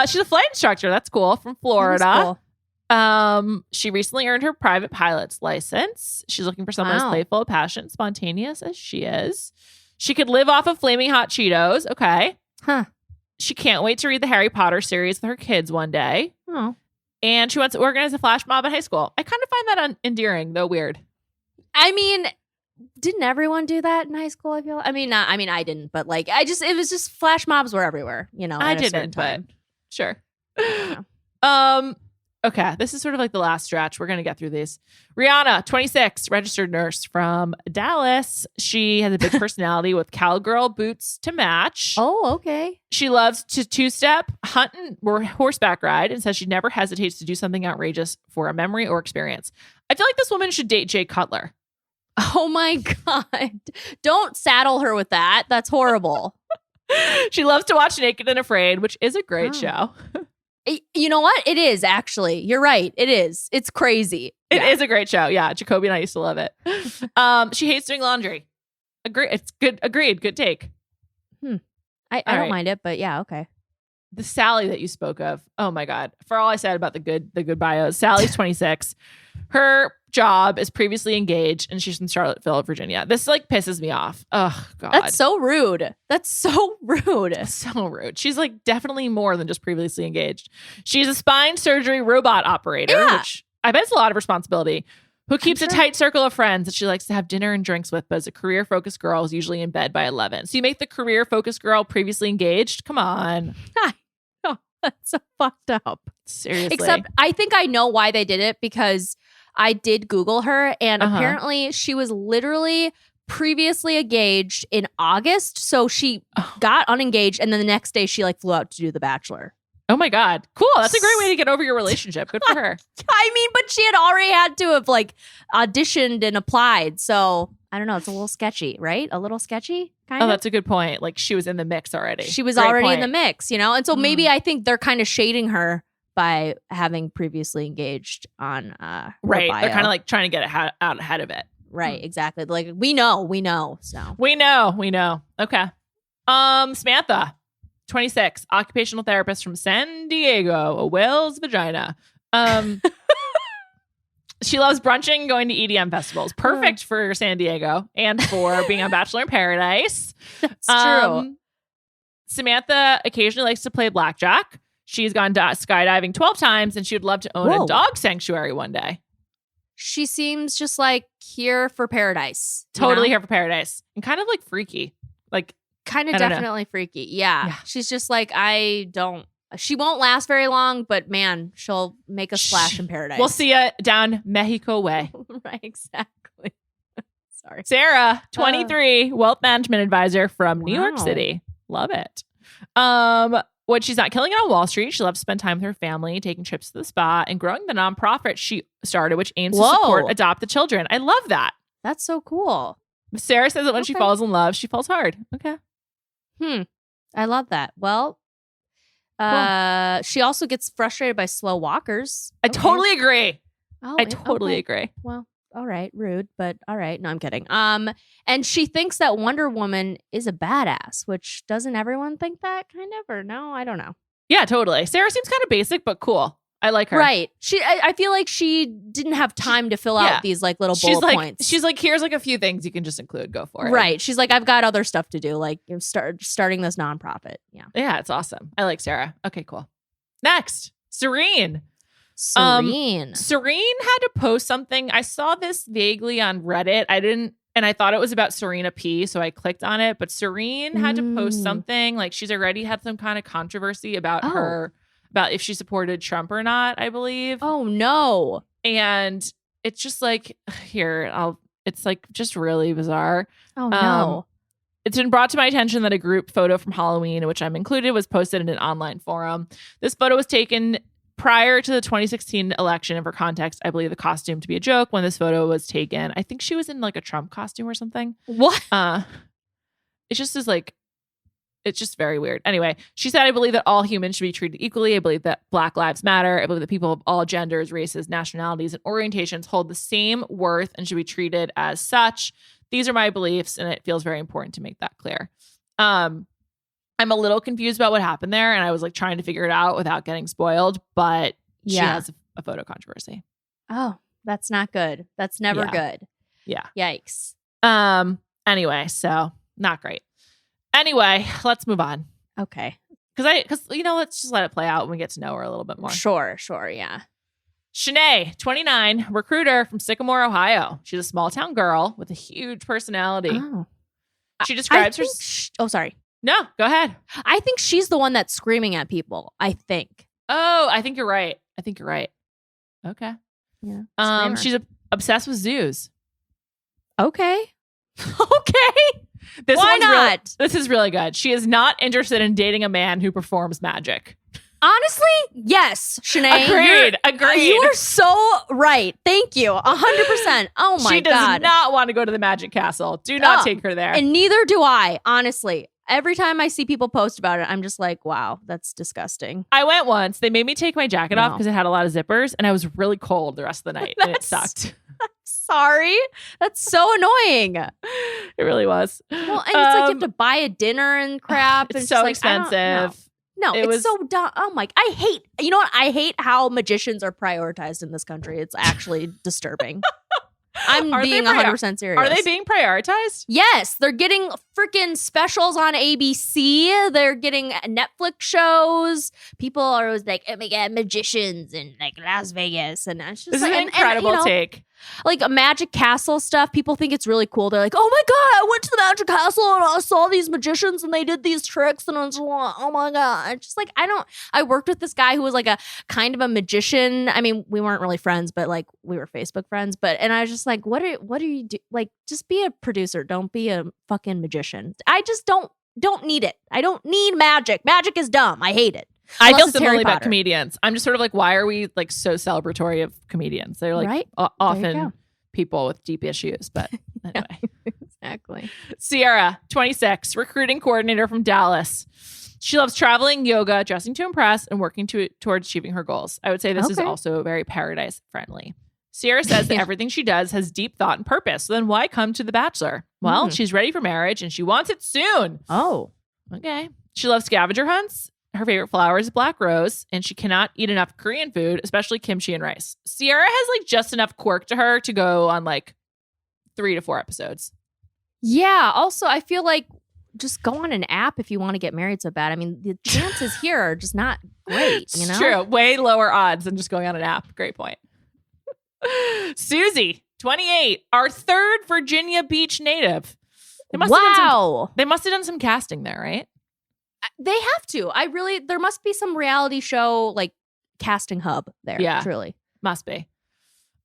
[SPEAKER 2] She's a flight instructor. That's cool. From Florida.
[SPEAKER 3] Cool.
[SPEAKER 2] She recently earned her private pilot's license. She's looking for someone as playful, passionate, spontaneous as she is. She could live off of flaming hot Cheetos. Okay.
[SPEAKER 3] Huh.
[SPEAKER 2] She can't wait to read the Harry Potter series with her kids one day.
[SPEAKER 3] Oh.
[SPEAKER 2] And she wants to organize a flash mob at high school. I kind of find that endearing, though weird.
[SPEAKER 3] I mean, didn't everyone do that in high school? I didn't, but like, it was just flash mobs were everywhere,
[SPEAKER 2] I didn't, but sure.
[SPEAKER 3] Yeah.
[SPEAKER 2] Okay, this is sort of like the last stretch. We're going to get through these. Rihanna, 26, registered nurse from Dallas. She has a big personality with cowgirl boots to match.
[SPEAKER 3] Oh, okay.
[SPEAKER 2] She loves to two-step, hunt, and horseback ride, and says she never hesitates to do something outrageous for a memory or experience. I feel like this woman should date Jay Cutler.
[SPEAKER 3] Oh my God. Don't saddle her with that. That's horrible.
[SPEAKER 2] She loves to watch Naked and Afraid, which is a great show.
[SPEAKER 3] You know what? It is, actually. You're right. It is. It's crazy.
[SPEAKER 2] It is a great show. Yeah. Jacoby and I used to love it. She hates doing laundry. agree. It's good. Agreed. Good take.
[SPEAKER 3] I don't mind it, but yeah, okay.
[SPEAKER 2] The Sally that you spoke of. Oh my God. For all I said about the good bios, Sally's 26. Her job is previously engaged and she's from Charlottesville, Virginia. This like pisses me off. Oh God.
[SPEAKER 3] That's so rude. That's so rude.
[SPEAKER 2] So rude. She's like definitely more than just previously engaged. She's a spine surgery robot operator, which I bet it's a lot of responsibility, who keeps a tight circle of friends that she likes to have dinner and drinks with, but as a career-focused girl is usually in bed by 11. So you make the career-focused girl previously engaged? Come on.
[SPEAKER 3] Oh, that's so fucked up.
[SPEAKER 2] Seriously.
[SPEAKER 3] Except I think I know why they did it, because I did Google her, and apparently she was literally previously engaged in August. So she got unengaged, and then the next day she like flew out to do The Bachelor.
[SPEAKER 2] Oh my God. Cool. That's a great way to get over your relationship. Good for her.
[SPEAKER 3] I mean, but she had already had to have like auditioned and applied. So I don't know. It's a little sketchy, right? A little sketchy, kind of.
[SPEAKER 2] Oh, that's a good point. Like she was in the mix already.
[SPEAKER 3] She was
[SPEAKER 2] Great
[SPEAKER 3] already
[SPEAKER 2] point.
[SPEAKER 3] in the mix, you know? And so maybe I think they're kind of shading her by having previously engaged on her
[SPEAKER 2] Right.
[SPEAKER 3] bio.
[SPEAKER 2] They're kind of like trying to get out ahead of it.
[SPEAKER 3] Right, exactly. Like we know. So
[SPEAKER 2] We know. Okay. Samantha, 26, occupational therapist from San Diego, a whale's vagina. She loves brunching and going to EDM festivals. Perfect for San Diego and for being on Bachelor in Paradise.
[SPEAKER 3] that's true.
[SPEAKER 2] Samantha occasionally likes to play blackjack. She's gone skydiving 12 times and she would love to own a dog sanctuary one day.
[SPEAKER 3] She seems just like here for paradise.
[SPEAKER 2] Totally here for paradise. And kind of like freaky. Like
[SPEAKER 3] kind of
[SPEAKER 2] I don't know.
[SPEAKER 3] definitely freaky. Yeah.
[SPEAKER 2] Yeah.
[SPEAKER 3] She's just like, she won't last very long, but man, she'll make a splash in paradise.
[SPEAKER 2] We'll see you down Mexico way.
[SPEAKER 3] Right, exactly. Sorry.
[SPEAKER 2] Sarah, 23, wealth management advisor from New York
[SPEAKER 3] Wow.
[SPEAKER 2] City. Love it. When she's not killing it on Wall Street, she loves to spend time with her family, taking trips to the spa, and growing the nonprofit she started, which aims to support adopted children. I love that.
[SPEAKER 3] That's so cool.
[SPEAKER 2] Sarah says that when she falls in love, she falls hard. Okay.
[SPEAKER 3] I love that. Well, she also gets frustrated by slow walkers.
[SPEAKER 2] I totally agree.
[SPEAKER 3] Oh,
[SPEAKER 2] I totally agree.
[SPEAKER 3] Well, all right, rude, but all right. No, I'm kidding. And she thinks that Wonder Woman is a badass, which doesn't everyone think that kind of, or no? I don't know.
[SPEAKER 2] Yeah, totally. Sarah seems kind of basic, but cool. I like her.
[SPEAKER 3] Right. I feel like she didn't have time to fill out these like little bullet points.
[SPEAKER 2] She's like, here's like a few things you can just include. Go for it.
[SPEAKER 3] Right. She's like, I've got other stuff to do, like starting this nonprofit. Yeah.
[SPEAKER 2] Yeah, it's awesome. I like Sarah. Okay, cool. Next, Serene.
[SPEAKER 3] Serene
[SPEAKER 2] had to post something. I saw this vaguely on Reddit. And I thought it was about Serena P, so I clicked on it. But Serene had to post something. Like she's already had some kind of controversy about about if she supported Trump or not, I believe.
[SPEAKER 3] Oh no.
[SPEAKER 2] And it's just like, it's like just really bizarre.
[SPEAKER 3] Oh no.
[SPEAKER 2] It's been brought to my attention that a group photo from Halloween, in which I'm included, was posted in an online forum. This photo was taken prior to the 2016 election. And for context, I believe the costume to be a joke when this photo was taken. I think she was in like a Trump costume or something.
[SPEAKER 3] What?
[SPEAKER 2] It just is like, it's just very weird. Anyway, she said, I believe that all humans should be treated equally. I believe that Black lives matter. I believe that people of all genders, races, nationalities, and orientations hold the same worth and should be treated as such. These are my beliefs, and it feels very important to make that clear. I'm a little confused about what happened there, and I was like trying to figure it out without getting spoiled, but she has a photo controversy.
[SPEAKER 3] Oh, that's not good. That's never good.
[SPEAKER 2] Yeah.
[SPEAKER 3] Yikes.
[SPEAKER 2] Anyway, so not great. Anyway, let's move on.
[SPEAKER 3] Okay.
[SPEAKER 2] Because let's just let it play out when we get to know her a little bit more.
[SPEAKER 3] Sure, yeah.
[SPEAKER 2] Shanae, 29, recruiter from Sycamore, Ohio. She's a small town girl with a huge personality.
[SPEAKER 3] Oh.
[SPEAKER 2] She describes her.
[SPEAKER 3] Sorry.
[SPEAKER 2] No, go ahead.
[SPEAKER 3] I think she's the one that's screaming at people. I think.
[SPEAKER 2] Oh, I think you're right. Okay.
[SPEAKER 3] Yeah.
[SPEAKER 2] She's obsessed with zoos.
[SPEAKER 3] Okay.
[SPEAKER 2] Why
[SPEAKER 3] not?
[SPEAKER 2] This is really good. She is not interested in dating a man who performs magic.
[SPEAKER 3] Honestly, yes, Shanae.
[SPEAKER 2] Agreed.
[SPEAKER 3] You are so right. Thank you. 100%. Oh my God.
[SPEAKER 2] She does not want to go to the Magic Castle. Do not take her there.
[SPEAKER 3] And neither do I, honestly. Every time I see people post about it, I'm just like, wow, that's disgusting.
[SPEAKER 2] I went once. They made me take my jacket off because it had a lot of zippers, and I was really cold the rest of the night, and it sucked.
[SPEAKER 3] Sorry. That's so annoying.
[SPEAKER 2] It really was.
[SPEAKER 3] Well, and it's like you have to buy a dinner and crap.
[SPEAKER 2] It's
[SPEAKER 3] and
[SPEAKER 2] so
[SPEAKER 3] like,
[SPEAKER 2] expensive.
[SPEAKER 3] No,
[SPEAKER 2] It was
[SPEAKER 3] so dumb. Oh my! You know what? I hate how magicians are prioritized in this country. It's actually disturbing. I'm being 100% serious.
[SPEAKER 2] Are they being prioritized?
[SPEAKER 3] Yes, they're getting freaking specials on ABC. They're getting Netflix shows. People are always like, "Oh my god, magicians in like Las Vegas," and it's just
[SPEAKER 2] This
[SPEAKER 3] like
[SPEAKER 2] is an incredible take.
[SPEAKER 3] Like a Magic Castle stuff. People think it's really cool. They're like, "Oh my god, I went to the Magic Castle and I saw these magicians and they did these tricks and I was like, oh my god!" It's just like I worked with this guy who was like a kind of a magician. I mean, we weren't really friends, but like we were Facebook friends. And I was just like, what do you do? Like, just be a producer. Don't be a fucking magician. I just don't need it. I don't need magic. Magic is dumb. I hate it.
[SPEAKER 2] I
[SPEAKER 3] Unless
[SPEAKER 2] feel
[SPEAKER 3] it's
[SPEAKER 2] similarly
[SPEAKER 3] Harry
[SPEAKER 2] about
[SPEAKER 3] Potter.
[SPEAKER 2] comedians. I'm just sort of like, why are we like so celebratory of comedians? They're like
[SPEAKER 3] Right?
[SPEAKER 2] often
[SPEAKER 3] go.
[SPEAKER 2] people with deep issues. But anyway.
[SPEAKER 3] Exactly.
[SPEAKER 2] Sierra, 26, recruiting coordinator from Dallas. She loves traveling, yoga, dressing to impress, and working towards achieving her goals. I would say this is
[SPEAKER 3] Okay.
[SPEAKER 2] also very paradise friendly. Sierra says that
[SPEAKER 3] Yeah.
[SPEAKER 2] everything she does has deep thought and purpose. So then why come to The Bachelor? Well, she's ready for marriage and she wants it soon.
[SPEAKER 3] Oh.
[SPEAKER 2] Okay. She loves scavenger hunts. Her favorite flower is black rose, and she cannot eat enough Korean food, especially kimchi and rice. Sierra has like just enough quirk to her to go on like 3 to 4 episodes.
[SPEAKER 3] Yeah. Also, I feel like just go on an app if you want to get married so bad. I mean, the chances here are just not great.
[SPEAKER 2] It's true. Way lower odds than just going on an app. Great point. Susie, 28, our third Virginia Beach native. They must have done some casting there, right?
[SPEAKER 3] They have to. There must be some reality show like casting hub there.
[SPEAKER 2] Yeah.
[SPEAKER 3] Truly.
[SPEAKER 2] Must be.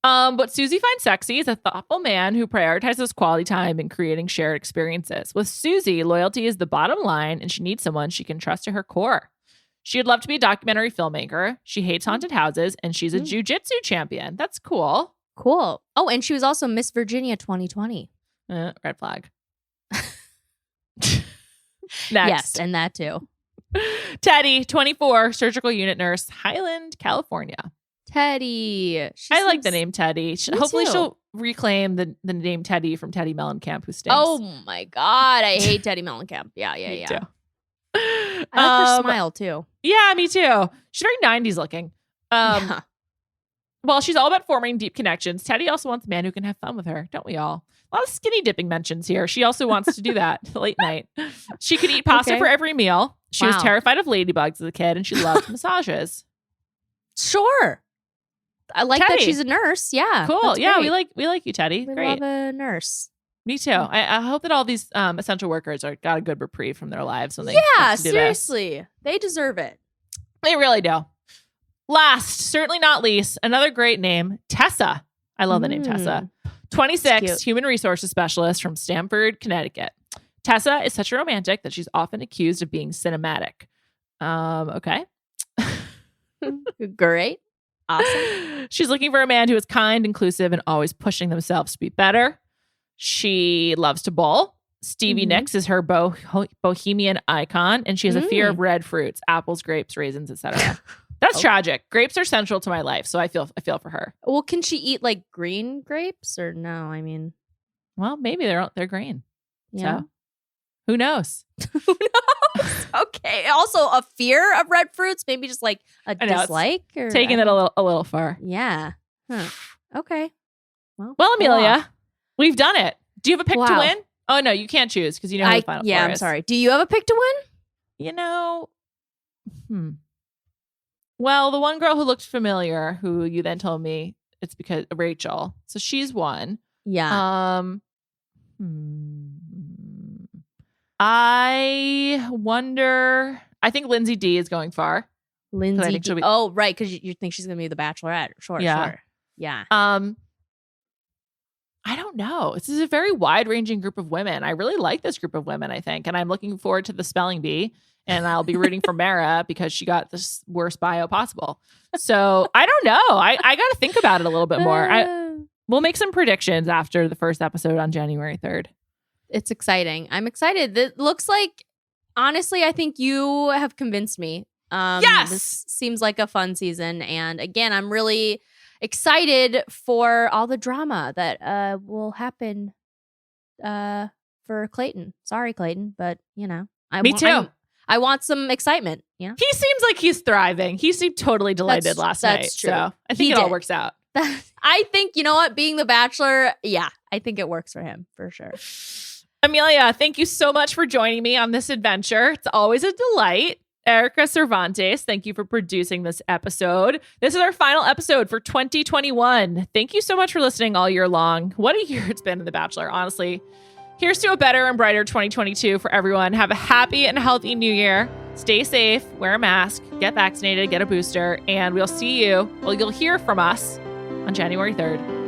[SPEAKER 2] What Susie finds sexy is a thoughtful man who prioritizes quality time and creating shared experiences. With Susie, loyalty is the bottom line, and she needs someone she can trust to her core. She would love to be a documentary filmmaker. She hates haunted houses, and she's a jiu-jitsu champion. That's cool.
[SPEAKER 3] Cool. Oh, and she was also Miss Virginia 2020.
[SPEAKER 2] Red flag. Next.
[SPEAKER 3] Yes, and that too.
[SPEAKER 2] Teddy, 24, surgical unit nurse, Highland, California.
[SPEAKER 3] Teddy.
[SPEAKER 2] I like the name Teddy. Hopefully
[SPEAKER 3] too.
[SPEAKER 2] she'll reclaim the name Teddy from Teddy Mellencamp, who stinks.
[SPEAKER 3] Oh my God. I hate Teddy Mellencamp. Yeah.
[SPEAKER 2] Me too.
[SPEAKER 3] I like her smile too.
[SPEAKER 2] Yeah, me too. She's very 90s looking.
[SPEAKER 3] Yeah.
[SPEAKER 2] Well, she's all about forming deep connections. Teddy also wants a man who can have fun with her, don't we all? A lot of skinny dipping mentions here. She also wants to do that late night. She could eat pasta for every meal. She was terrified of ladybugs as a kid, and she loved massages.
[SPEAKER 3] Sure. I like
[SPEAKER 2] Teddy.
[SPEAKER 3] that she's a nurse. Yeah.
[SPEAKER 2] Cool.
[SPEAKER 3] That's
[SPEAKER 2] Yeah,
[SPEAKER 3] great.
[SPEAKER 2] we like you, Teddy.
[SPEAKER 3] We
[SPEAKER 2] Great.
[SPEAKER 3] love a nurse.
[SPEAKER 2] Me too. I hope that all these essential workers got a good reprieve from their lives when they
[SPEAKER 3] Yeah,
[SPEAKER 2] get to do this.
[SPEAKER 3] seriously. They deserve it.
[SPEAKER 2] They really do. Last, certainly not least, another great name, Tessa. I love the name Tessa. 26, human resources specialist from Stamford, Connecticut. Tessa is such a romantic that she's often accused of being cinematic. Okay.
[SPEAKER 3] Great. Awesome.
[SPEAKER 2] She's looking for a man who is kind, inclusive, and always pushing themselves to be better. She loves to bowl. Stevie Nicks is her bohemian icon, and she has a fear of red fruits, apples, grapes, raisins, etc. That's tragic. Grapes are central to my life, so I feel for her.
[SPEAKER 3] Well, can she eat like green grapes or no? I mean,
[SPEAKER 2] well, maybe they're green.
[SPEAKER 3] Yeah.
[SPEAKER 2] So who knows?
[SPEAKER 3] Who knows? Okay. Also, a fear of red fruits, maybe just like a dislike or
[SPEAKER 2] taking it a little far.
[SPEAKER 3] Yeah. Huh. Okay.
[SPEAKER 2] Well, Amelia, we've done it. Do you have a pick to
[SPEAKER 3] Wow.
[SPEAKER 2] win? Oh no, you can't choose because you know who the final four
[SPEAKER 3] I'm
[SPEAKER 2] is.
[SPEAKER 3] sorry. Do you have a pick to win?
[SPEAKER 2] You know, Well, the one girl who looked familiar, who you then told me it's because Rachel. So she's one.
[SPEAKER 3] Yeah.
[SPEAKER 2] I wonder. I think Lindsay D is going far.
[SPEAKER 3] Lindsay.
[SPEAKER 2] she'll be-
[SPEAKER 3] Oh, right. Because you think she's going to be the Bachelorette. Sure.
[SPEAKER 2] Yeah.
[SPEAKER 3] Sure. Yeah.
[SPEAKER 2] I don't know. This is a very wide-ranging group of women. I really like this group of women, I think. And I'm looking forward to the spelling bee. And I'll be rooting for Mara because she got the worst bio possible. So I don't know. I got to think about it a little bit more. We'll make some predictions after the first episode on January 3rd.
[SPEAKER 3] It's exciting. I'm excited. It looks like, honestly, I think you have convinced me.
[SPEAKER 2] Yes!
[SPEAKER 3] This seems like a fun season. And again, I'm really excited for all the drama that will happen for Clayton. Sorry, Clayton, but
[SPEAKER 2] Me too.
[SPEAKER 3] I want some excitement.
[SPEAKER 2] He seems like he's thriving. He seemed totally delighted last night.
[SPEAKER 3] That's true.
[SPEAKER 2] So I think it all works out.
[SPEAKER 3] I think, you know what, being the Bachelor, I think it works for him for sure.
[SPEAKER 2] Amelia, thank you so much for joining me on this adventure. It's always a delight. Erika Cervantes, thank you for producing this episode. This is our final episode for 2021. Thank you so much for listening all year long. What a year it's been in The Bachelor, honestly. Here's to a better and brighter 2022 for everyone. Have a happy and healthy new year. Stay safe, wear a mask, get vaccinated, get a booster, and we'll see you. Well, you'll hear from us on January 3rd.